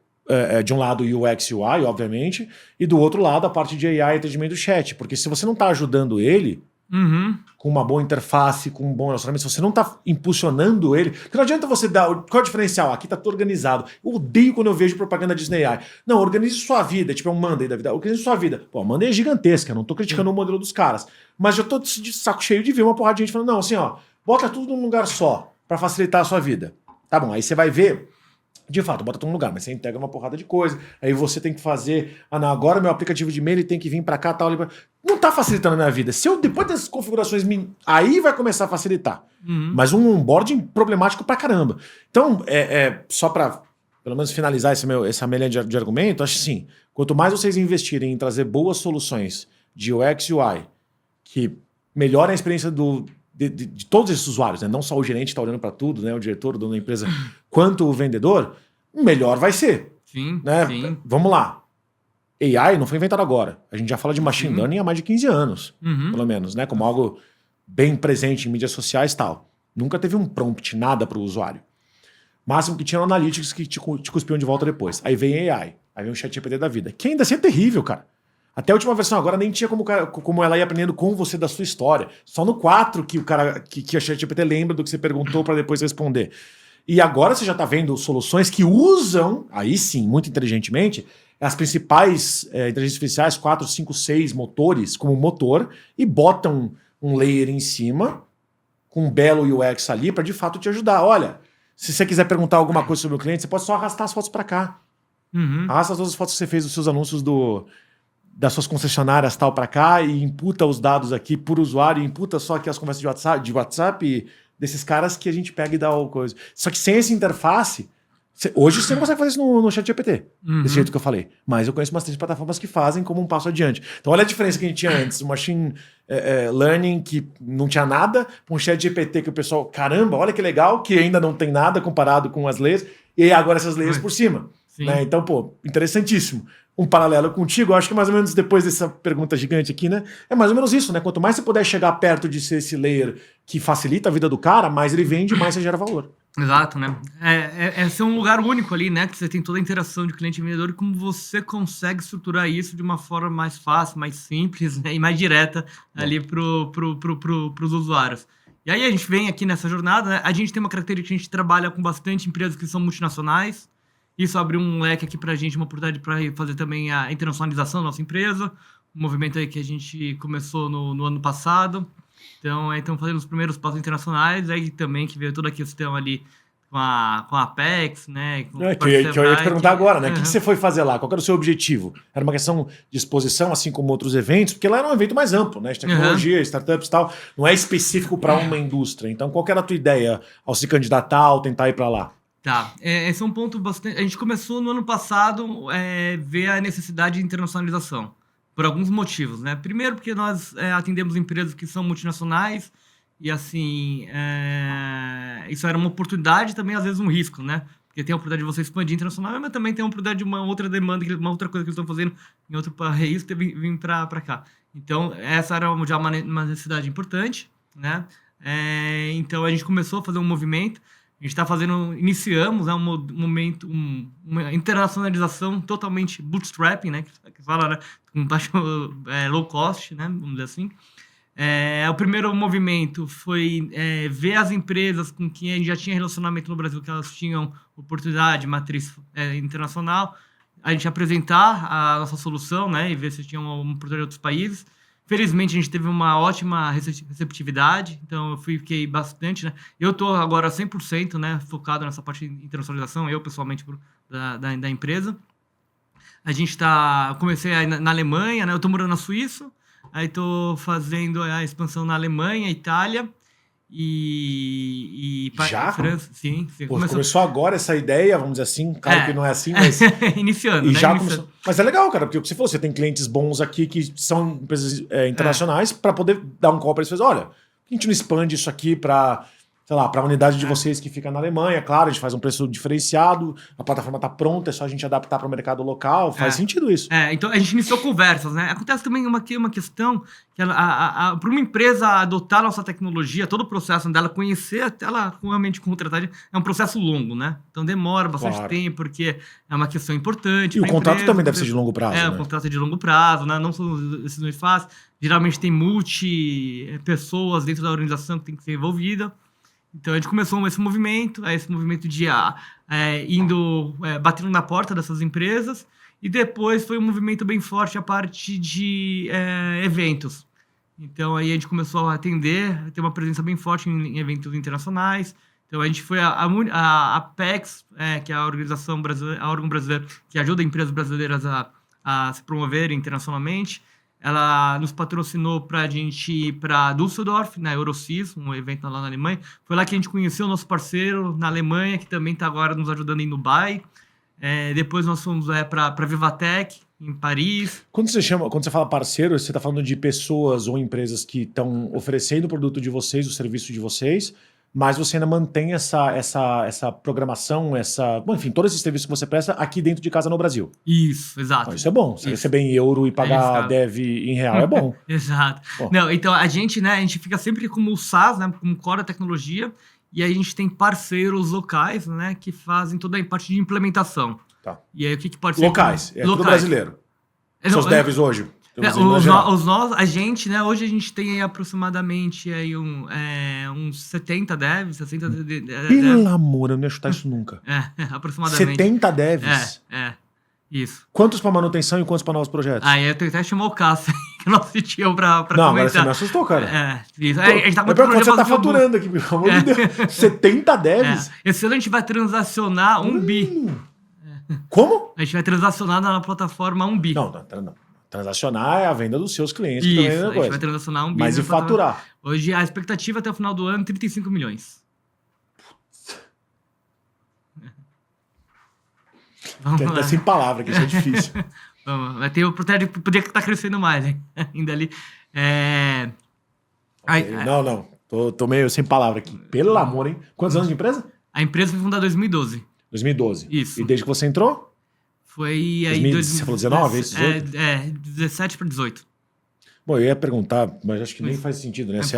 de um lado UX e UI, obviamente, e do outro lado a parte de AI e atendimento do chat. Porque se você não está ajudando ele com uma boa interface, com um bom relacionamento, se você não está impulsionando ele, porque não adianta você dar... Qual é o diferencial? Aqui está tudo organizado. Eu odeio quando eu vejo propaganda Disney AI. Não, organize sua vida, tipo é um Monday da vida. Organize sua vida. Pô, a Monday é gigantesca, não estou criticando o modelo dos caras. Mas eu estou de saco cheio de ver uma porrada de gente falando, não, assim, ó, bota tudo num lugar só, para facilitar a sua vida. Tá bom, aí você vai ver... De fato, bota tudo no lugar, mas você integra uma porrada de coisa. Aí você tem que fazer... agora meu aplicativo de e-mail tem que vir para cá, tal. Não tá facilitando a minha vida. Se eu, depois dessas configurações, aí vai começar a facilitar. Mas um onboarding problemático pra caramba. Então, só para, pelo menos, finalizar essa melhor de argumento, acho assim, quanto mais vocês investirem em trazer boas soluções de UX e UI, que melhorem a experiência de todos esses usuários, né? Não só o gerente está olhando para tudo, né? O diretor, o dono da empresa, quanto o vendedor, melhor vai ser. Sim, né? sim. Vamos lá. AI não foi inventado agora. A gente já fala de machine learning há mais de 15 anos, pelo menos, né? Como algo bem presente em mídias sociais e tal. Nunca teve um prompt, nada para o usuário. Máximo que tinha analytics que te cuspiam de volta depois. Aí vem AI, aí vem o ChatGPT da vida, que ainda assim é terrível, cara. Até a última versão agora nem tinha como ela ir aprendendo com você da sua história. Só no 4 que que a ChatGPT lembra do que você perguntou para depois responder. E agora você já está vendo soluções que usam, aí sim, muito inteligentemente, as principais inteligências artificiais, 4, 5, 6 motores como motor e botam um layer em cima, com um belo UX ali, para de fato te ajudar. Olha, se você quiser perguntar alguma coisa sobre o cliente, você pode só arrastar as fotos para cá. Arrasta todas as fotos que você fez dos seus anúncios das suas concessionárias tal para cá e imputa os dados aqui por usuário, imputa só aqui as conversas de WhatsApp desses caras que a gente pega e dá o coisa. Só que sem essa interface, hoje você não consegue fazer isso no ChatGPT, desse jeito que eu falei. Mas eu conheço bastante plataformas que fazem como um passo adiante. Então olha a diferença que a gente tinha antes. O machine learning que não tinha nada, com o ChatGPT que o pessoal, caramba, olha que legal, que ainda não tem nada comparado com as leis, e agora essas leis por cima. Né? Então, pô, interessantíssimo. Um paralelo contigo, eu acho que mais ou menos depois dessa pergunta gigante aqui, né? É mais ou menos isso, né? Quanto mais você puder chegar perto de ser esse layer que facilita a vida do cara, mais ele vende, mais você gera valor. Exato, né? É ser um lugar único ali, né? Que você tem toda a interação de cliente e vendedor e como você consegue estruturar isso de uma forma mais fácil, mais simples, né? E mais direta ali pros usuários. E aí a gente vem aqui nessa jornada, né? A gente tem uma característica que a gente trabalha com bastante empresas que são multinacionais. Isso abriu um leque aqui pra gente, uma oportunidade para fazer também a internacionalização da nossa empresa. Um movimento aí que a gente começou no ano passado. Então, estamos fazendo os primeiros passos internacionais. Aí também que veio toda a questão ali com a Apex, né? Que eu ia te perguntar agora, né? O que você foi fazer lá? Qual era o seu objetivo? Era uma questão de exposição, assim como outros eventos? Porque lá era um evento mais amplo, né? De tecnologia, startups e tal. Não é específico para uma indústria. Então, qual que era a tua ideia ao se candidatar ou tentar ir para lá? Tá, esse é um ponto bastante... A gente começou no ano passado ver a necessidade de internacionalização, por alguns motivos, né? Primeiro porque nós atendemos empresas que são multinacionais e, assim, isso era uma oportunidade e também, às vezes, um risco, né? Porque tem a oportunidade de você expandir internacional, mas também tem a oportunidade de uma outra demanda, uma outra coisa que eles estão fazendo em outro país, vir para cá. Então, essa era já uma necessidade importante, né? Então, a gente começou a fazer um movimento. A gente está iniciamos uma internacionalização totalmente bootstrapping, né? Que fala, né? Com baixo low cost, né? Vamos dizer assim. O primeiro movimento foi ver as empresas com quem a gente já tinha relacionamento no Brasil, que elas tinham oportunidade, matriz internacional, a gente apresentar a nossa solução, né? E ver se tinha uma oportunidade em outros países. Felizmente, a gente teve uma ótima receptividade, então eu fiquei bastante, né? Eu estou agora 100%, né, focado nessa parte de internacionalização, eu pessoalmente da empresa. Comecei na Alemanha, né? Eu estou morando na Suíça, aí estou fazendo a expansão na Alemanha, Itália e Já? França. Sim. Pô, começou agora essa ideia, vamos dizer assim, claro que não é assim, mas... Iniciando, e né? já começou. Mas é legal, cara, porque o que você falou, você tem clientes bons aqui que são empresas internacionais para poder dar um call para eles e fazer, olha, a gente não expande isso aqui para, sei lá, para a unidade de vocês que fica na Alemanha, claro, a gente faz um preço diferenciado, a plataforma está pronta, é só a gente adaptar para o mercado local, faz sentido isso. Então a gente iniciou conversas, né? Acontece também uma questão que para uma empresa adotar a nossa tecnologia, todo o processo dela, conhecer até ela realmente contratar, é um processo longo, né? Então demora bastante tempo, porque é uma questão importante. E o contrato também deve ser de longo prazo, né? O contrato é de longo prazo, né? Não são decisões fáceis. Geralmente tem pessoas dentro da organização que tem que ser envolvida. Então a gente começou esse movimento de batendo na porta dessas empresas, e depois foi um movimento bem forte a parte de eventos. Então aí a gente começou a ter uma presença bem forte em eventos internacionais. Então a gente foi a Apex, que é a organização brasileira, a órgão brasileiro que ajuda empresas brasileiras a se promoverem internacionalmente. Ela nos patrocinou para a gente ir para Düsseldorf, na Eurocis, um evento lá na Alemanha. Foi lá que a gente conheceu o nosso parceiro na Alemanha, que também está agora nos ajudando em Dubai. Depois nós fomos para Vivatech, em Paris. Quando você fala parceiro, você está falando de pessoas ou empresas que estão oferecendo o produto de vocês, o serviço de vocês, mas você ainda mantém essa programação, enfim, todos esses serviços que você presta aqui dentro de casa no Brasil. Isso, exato. Então, isso é bom. Você receber em euro e pagar dev em real é bom. Exato. Não, então a gente fica sempre como o SaaS, né, como core da tecnologia, e aí a gente tem parceiros locais, né, que fazem toda a parte de implementação. Tá. E aí o que pode ser... Locais, tudo brasileiro. Seus devs hoje. A gente, né, hoje a gente tem aí aproximadamente aí uns 70 devs, 60 devs. Pelo amor, eu não ia chutar isso nunca. Aproximadamente. 70 devs? Isso. Quantos para manutenção e quantos para novos projetos? Aí eu tenho até chamar o Cássio. que não assistiu pra Não, agora comentar. você me assustou, cara. Isso. Pô, A gente tá mas muito pior quanto você tá fazer um boost. faturando aqui, pelo amor de Deus. 70 devs? Esse ano a gente vai transacionar 1 bi. Como? A gente vai transacionar na plataforma 1 bi. Não. Transacionar é a venda dos seus clientes. Que Isso, também é a a gente coisa. vai transacionar 1 bi. Mas e na plataforma. faturar? Hoje a expectativa até o final do ano é 35 milhões. Vamos Quero lá. até sem palavra, que isso é difícil. Vamos. Vai ter o podia estar crescendo mais, hein? Ainda ali. Não. Tô meio sem palavra aqui. Pelo amor, hein? Quantos anos de empresa? A empresa foi fundada em 2012. 2012. Isso. E desde que você entrou? Foi aí... Você falou 19, esse 18? 17 para 18. Bom, eu ia perguntar, mas acho que nem faz sentido, né? Se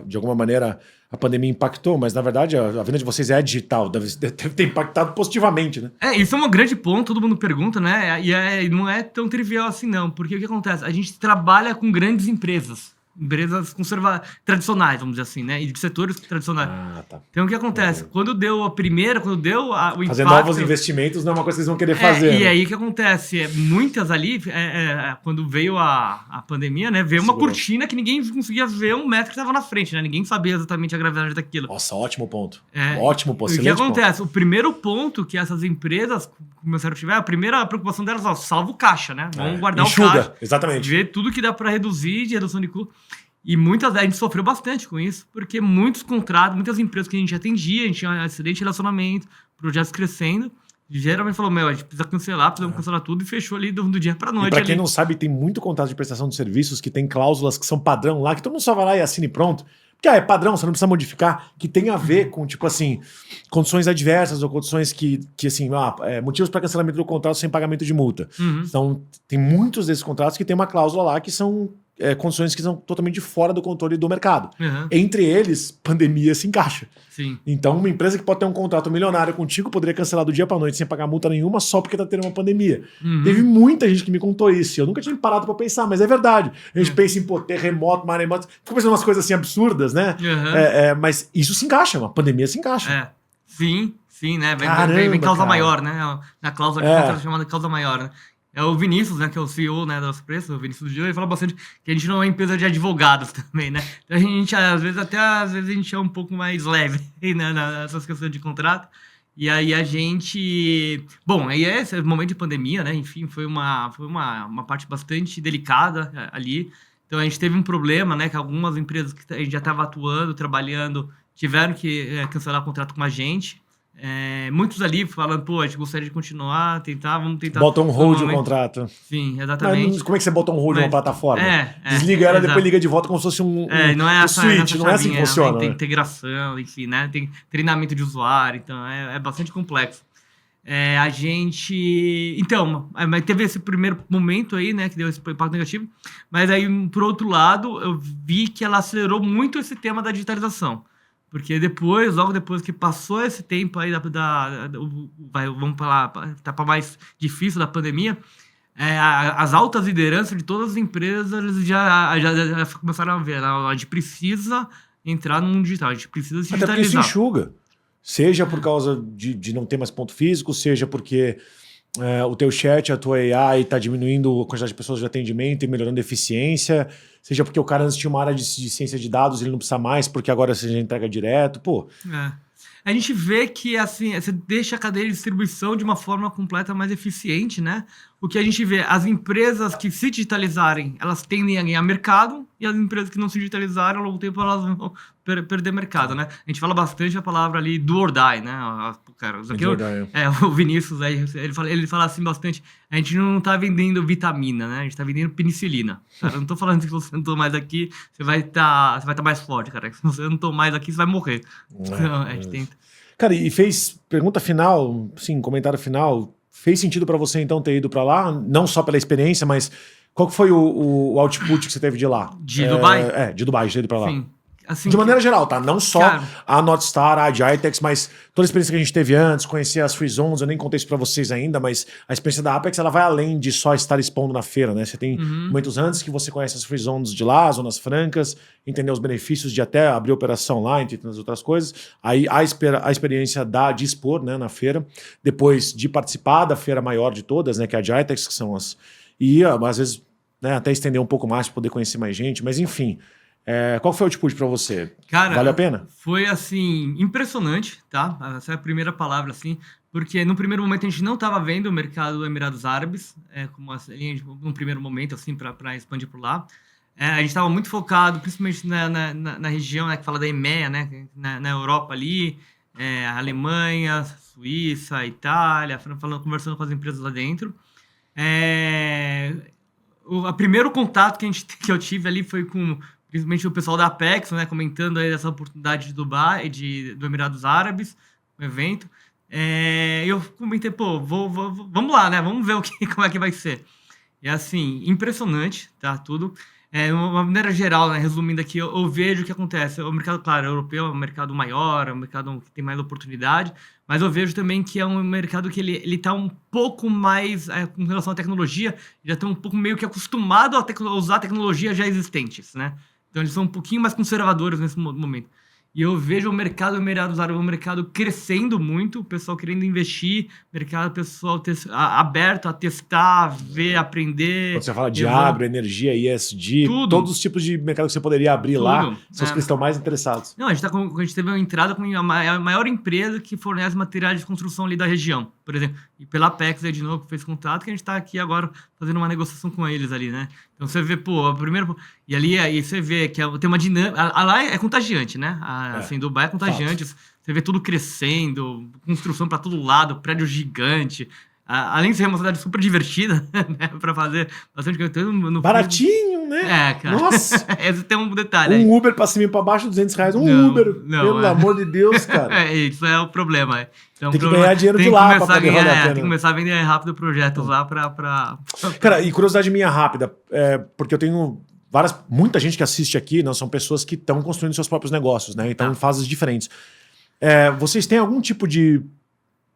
de alguma maneira a pandemia impactou, mas na verdade a venda de vocês é digital, deve ter impactado positivamente, né? Isso é um grande ponto, todo mundo pergunta, né? E não é tão trivial assim, não. Porque o que acontece? A gente trabalha com grandes empresas tradicionais, vamos dizer assim, né? E de setores tradicionais. Ah, tá. Então o que acontece? Quando deu o impacto... Fazer novos investimentos não é uma coisa que eles vão querer fazer. E né? aí o que acontece? Muitas ali, quando veio a pandemia, né? Veio uma cortina que ninguém conseguia ver um metro que estava na frente, né? Ninguém sabia exatamente a gravidade daquilo. Nossa, ótimo ponto. Ótimo ponto. O que acontece? O primeiro ponto que essas empresas começaram a tiver, a primeira preocupação delas, salva o caixa, né? Vamos guardar enxuga, o caixa. Exatamente. Ver tudo que dá para reduzir de redução de custo. E a gente sofreu bastante com isso, porque muitos contratos, muitas empresas que a gente atendia, a gente tinha um excelente relacionamento, projetos crescendo, geralmente falou, a gente precisa cancelar, precisamos cancelar tudo, e fechou ali do dia pra noite. E pra quem não sabe, tem muito contrato de prestação de serviços que tem cláusulas que são padrão lá, que todo mundo só vai lá e assina e pronto. Porque é padrão, você não precisa modificar, que tem a ver com, tipo assim, condições adversas ou condições que assim, motivos para cancelamento do contrato sem pagamento de multa. Então, tem muitos desses contratos que tem uma cláusula lá que são condições que são totalmente fora do controle do mercado. Entre eles, pandemia se encaixa. Sim. Então, uma empresa que pode ter um contrato milionário contigo poderia cancelar do dia pra noite sem pagar multa nenhuma só porque tá tendo uma pandemia. Teve muita gente que me contou isso. Eu nunca tinha parado pra pensar, mas é verdade. A gente pensa em terremoto, maremoto, fica pensando umas coisas assim absurdas, né? Mas isso se encaixa, uma pandemia se encaixa. Sim, né? Caramba, causa cara. maior, né? Na cláusula de contrato chamada causa maior, né? É o Vinícius, né, que é o CEO, né, da nossa empresa, o Vinícius Gil, ele fala bastante que a gente não é uma empresa de advogados também, né? Então a gente, às vezes a gente é um pouco mais leve né, nessas questões de contrato. E aí a gente... Bom, aí esse momento de pandemia, né, enfim, foi uma parte bastante delicada ali. Então a gente teve um problema, né, que algumas empresas que a gente já estava atuando, trabalhando, tiveram que cancelar o contrato com a gente. Muitos ali falando, a gente gostaria de continuar, vamos tentar. Bota um hold no contrato. Sim, exatamente. Mas como é que você bota um hold numa plataforma? Desliga ela, exato. Depois liga de volta como se fosse um não é switch, não é assim que funciona. Tem integração, enfim, né? Tem treinamento de usuário, então é bastante complexo. A gente... Então, mas teve esse primeiro momento aí, né, que deu esse impacto negativo, mas aí, por outro lado, eu vi que ela acelerou muito esse tema da digitalização. Porque logo depois que passou esse tempo aí vamos falar, etapa mais difícil da pandemia, as altas lideranças de todas as empresas já começaram a ver, a gente precisa entrar no mundo digital, a gente precisa se digitalizar. Até porque isso enxuga. Seja por causa de não ter mais ponto físico, seja porque o teu chat, a tua AI está diminuindo a quantidade de pessoas de atendimento e melhorando a eficiência, seja porque o cara antes tinha uma área de ciência de dados, ele não precisa mais, porque agora você já entrega direto, A gente vê que assim, você deixa a cadeia de distribuição de uma forma completa mais eficiente, né? O que a gente vê, as empresas que se digitalizarem, elas tendem a ganhar mercado, e as empresas que não se digitalizarem, ao longo do tempo, elas vão perder mercado, né? A gente fala bastante a palavra ali do or die, né? Cara, o Vinícius aí, ele fala assim bastante, a gente não tá vendendo vitamina, né? A gente tá vendendo penicilina. Cara, eu não tô falando que se você não tomar mais aqui, você vai tá mais forte, cara. Se você não tomar mais aqui, você vai morrer. Então, a gente tenta. Cara, e pergunta final, sim, comentário final, fez sentido pra você então ter ido pra lá? Não só pela experiência, mas qual que foi o output que você teve de lá? De Dubai? De Dubai, de ter ido pra lá. Sim. Assim, de maneira geral, tá? Não só a Northstar, a Gitex, mas toda a experiência que a gente teve antes, conhecer as Free Zones, eu nem contei isso pra vocês ainda, mas a experiência da Apex, ela vai além de só estar expondo na feira, né? Você tem momentos antes que você conhece as Free Zones de lá, as zonas francas, entender os benefícios de até abrir operação lá, entre as outras coisas. Aí a experiência de expor, né, na feira, depois de participar da feira maior de todas, né, que é a Gitex, que são as... E às vezes... né? Até estender um pouco mais para poder conhecer mais gente, mas enfim. Qual foi a altitude para você? Cara, Vale a pena? foi assim, impressionante, tá? Essa é a primeira palavra, assim, porque no primeiro momento a gente não estava vendo o mercado dos Emirados Árabes, como assim, num primeiro momento, assim, para expandir por lá. A gente estava muito focado, principalmente na região, né, que fala da EMEA, né, na Europa ali, Alemanha, Suíça, Itália, conversando com as empresas lá dentro. O primeiro contato que eu tive ali foi com principalmente o pessoal da Apex, né, comentando aí dessa oportunidade de Dubai, do Emirados Árabes, um evento. Eu comentei, pô, vamos lá, né, vamos ver como é que vai ser. E assim, impressionante, tá, tudo. De uma maneira geral, né, resumindo aqui, eu vejo o que acontece. O mercado, claro, europeu é um mercado maior, é um mercado que tem mais oportunidade, mas eu vejo também que é um mercado que ele tá um pouco mais, com relação à tecnologia, já estão um pouco meio que acostumado a usar tecnologias já existentes, né? Então eles são um pouquinho mais conservadores nesse momento. E eu vejo o mercado Emirados Árabes, um mercado crescendo muito, o pessoal querendo investir, pessoal aberto a testar, ver, aprender. Quando você fala de agro, energia, ESG, tudo. Todos os tipos de mercado que você poderia abrir lá, são os que estão mais interessados. Não, a gente teve uma entrada com a maior empresa que fornece materiais de construção ali da região, por exemplo. E pela Apex aí de novo, que fez contato, que a gente está aqui agora fazendo uma negociação com eles ali, né? Então você vê, pô, primeiro. E ali aí você vê que tem uma dinâmica. Lá é contagiante, né? Assim, Dubai é contagiante. Fato. Você vê tudo crescendo, construção para todo lado, prédio gigante. Além de ser uma cidade super divertida, né? Pra fazer bastante coisa. Baratinho, né? Cara. Nossa! Esse tem um detalhe aí. Uber pra cima e pra baixo, R$200. Uber, pelo amor de Deus, cara. Isso é o problema. Então, tem que ganhar dinheiro de lá pra poder valer a pena. Tem que começar a vender rápido projetos lá pra... Cara, e curiosidade minha rápida, porque eu tenho muita gente que assiste aqui, não, são pessoas que estão construindo seus próprios negócios, né? Então, em fases diferentes. Vocês têm algum tipo de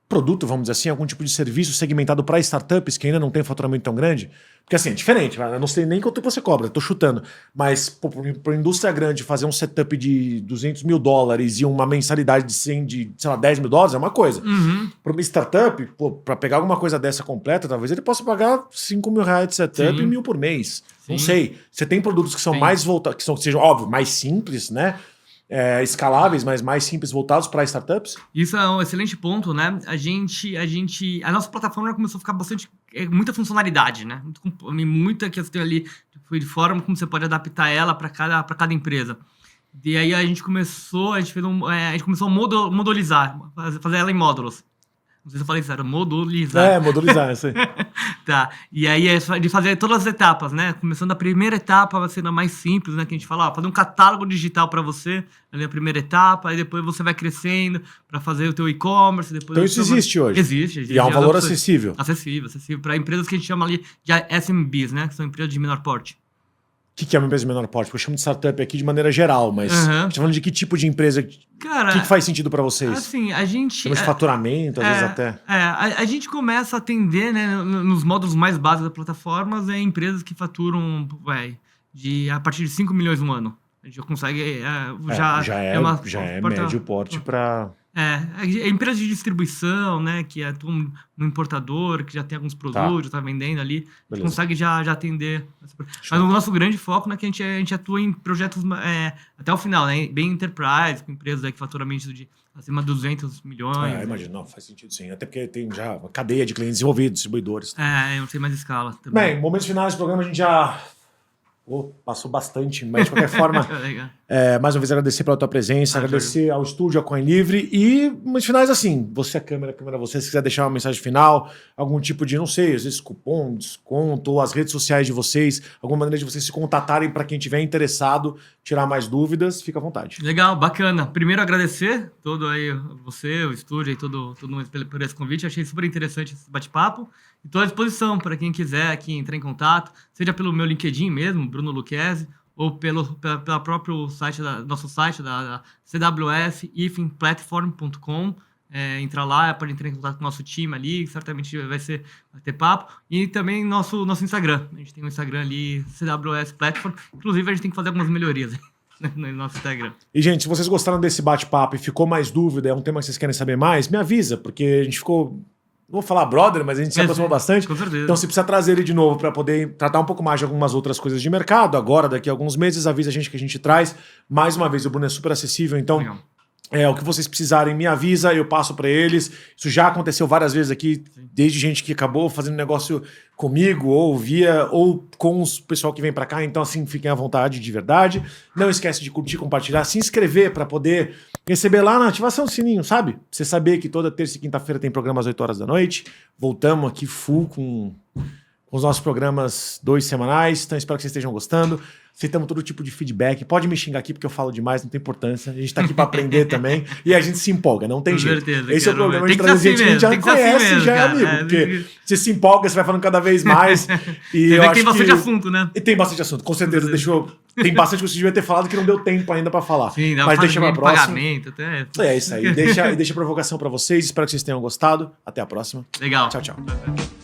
produto, vamos dizer assim, algum tipo de serviço segmentado para startups que ainda não tem faturamento tão grande? Porque assim, é diferente, eu não sei nem quanto você cobra, estou chutando, mas para indústria grande fazer um setup de $200 mil e uma mensalidade de sei lá, $10 mil é uma coisa. Uhum. Para uma startup, para pegar alguma coisa dessa completa, talvez ele possa pagar R$5 mil de setup e $1.000 por mês. Sim. Não sei. Você tem produtos que são mais voltados, que sejam, óbvio, mais simples, né? Escaláveis, mas mais simples, voltados para startups? Isso é um excelente ponto, né? A nossa plataforma começou a ficar muita funcionalidade, né? Muita questão ali de forma como você pode adaptar ela para cada empresa. E aí a gente começou a modulizar, fazer ela em módulos. Não sei se eu falei isso, era modulizar. Modulizar, isso aí. Tá, e aí é de fazer todas as etapas, né? Começando a primeira etapa, vai ser a mais simples, né? Que a gente fala, fazer um catálogo digital para você, ali a primeira etapa, aí depois você vai crescendo para fazer o teu e-commerce. Então isso existe hoje? Existe. E é um valor acessível? Acessível, para empresas que a gente chama ali de SMBs, né? Que são empresas de menor porte. O que é uma empresa de menor porte? Porque eu chamo de startup aqui de maneira geral, mas a gente tá falando de que tipo de empresa? Cara, o que faz sentido para vocês? Assim, a gente... de faturamento, às vezes até. A gente começa a atender, né, nos módulos mais básicos da plataforma, empresas que faturam a partir de 5 milhões no ano. A gente já consegue... Já é médio porte para... empresa de distribuição, né, que atuam no importador, que já tem alguns produtos, já tá vendendo ali, a gente consegue já atender. Mas o nosso grande foco é que a gente atua em projetos até o final, né, bem enterprise, com empresas que faturamento de acima de 200 milhões. Imagino, não, faz sentido sim. Até porque tem já uma cadeia de clientes desenvolvidos, distribuidores. Não tem mais escala também. Bem, momentos finais do programa a gente já... passou bastante, mas de qualquer forma, mais uma vez agradecer pela tua presença, agradecer ao estúdio, ao Coin Livre e nos finais assim, você a câmera você, se quiser deixar uma mensagem final, algum tipo de, não sei, às vezes cupom, desconto, ou as redes sociais de vocês, alguma maneira de vocês se contatarem para quem tiver interessado, tirar mais dúvidas, fica à vontade. Legal, bacana. Primeiro agradecer todo aí você, o estúdio e todo mundo por esse convite, achei super interessante esse bate-papo. Estou à disposição para quem quiser aqui entrar em contato, seja pelo meu LinkedIn mesmo, Bruno Lucchesi, ou pelo próprio site, nosso site, da cws-platform.com. Entrar lá, pode entrar em contato com o nosso time ali, certamente vai ter papo. E também nosso Instagram. A gente tem um Instagram ali, CWS Platform. Inclusive, a gente tem que fazer algumas melhorias no nosso Instagram. E, gente, se vocês gostaram desse bate-papo e ficou mais dúvida, é um tema que vocês querem saber mais, me avisa, porque a gente ficou vou falar brother, mas a gente se aproximou bastante. Com certeza. Então, se precisa trazer ele de novo para poder tratar um pouco mais de algumas outras coisas de mercado, agora, daqui a alguns meses, avisa a gente que a gente traz. Mais uma vez, o Bruno é super acessível, então... Legal. O que vocês precisarem, me avisa, eu passo para eles. Isso já aconteceu várias vezes aqui, desde gente que acabou fazendo negócio comigo, ou com o pessoal que vem para cá. Então, assim, fiquem à vontade de verdade. Não esquece de curtir, compartilhar, se inscrever para poder receber lá na ativação do sininho, sabe? Pra você saber que toda terça e quinta-feira tem programa às 8 horas da noite. Voltamos aqui full com os nossos programas 2 semanais. Então, espero que vocês estejam gostando. Aceitamos todo tipo de feedback. Pode me xingar aqui porque eu falo demais, não tem importância. A gente tá aqui para aprender também. E a gente se empolga, não tem Com jeito. certeza, Esse é o cara, problema tem de que trazer ser gente que a gente já assim mesmo, tem que ser assim conhece e mesmo, já é cara. amigo. Porque você se empolga, você vai falando cada vez mais. E Você eu vê que acho tem bastante assunto, né? E tem bastante assunto, com certeza. Tem bastante que você devia ter falado que não deu tempo ainda para falar. Sim, dá mas pra deixa pra fazer próxima. pagamento até. É isso aí. Deixa a provocação para vocês. Espero que vocês tenham gostado. Até a próxima. Legal. Tchau, tchau.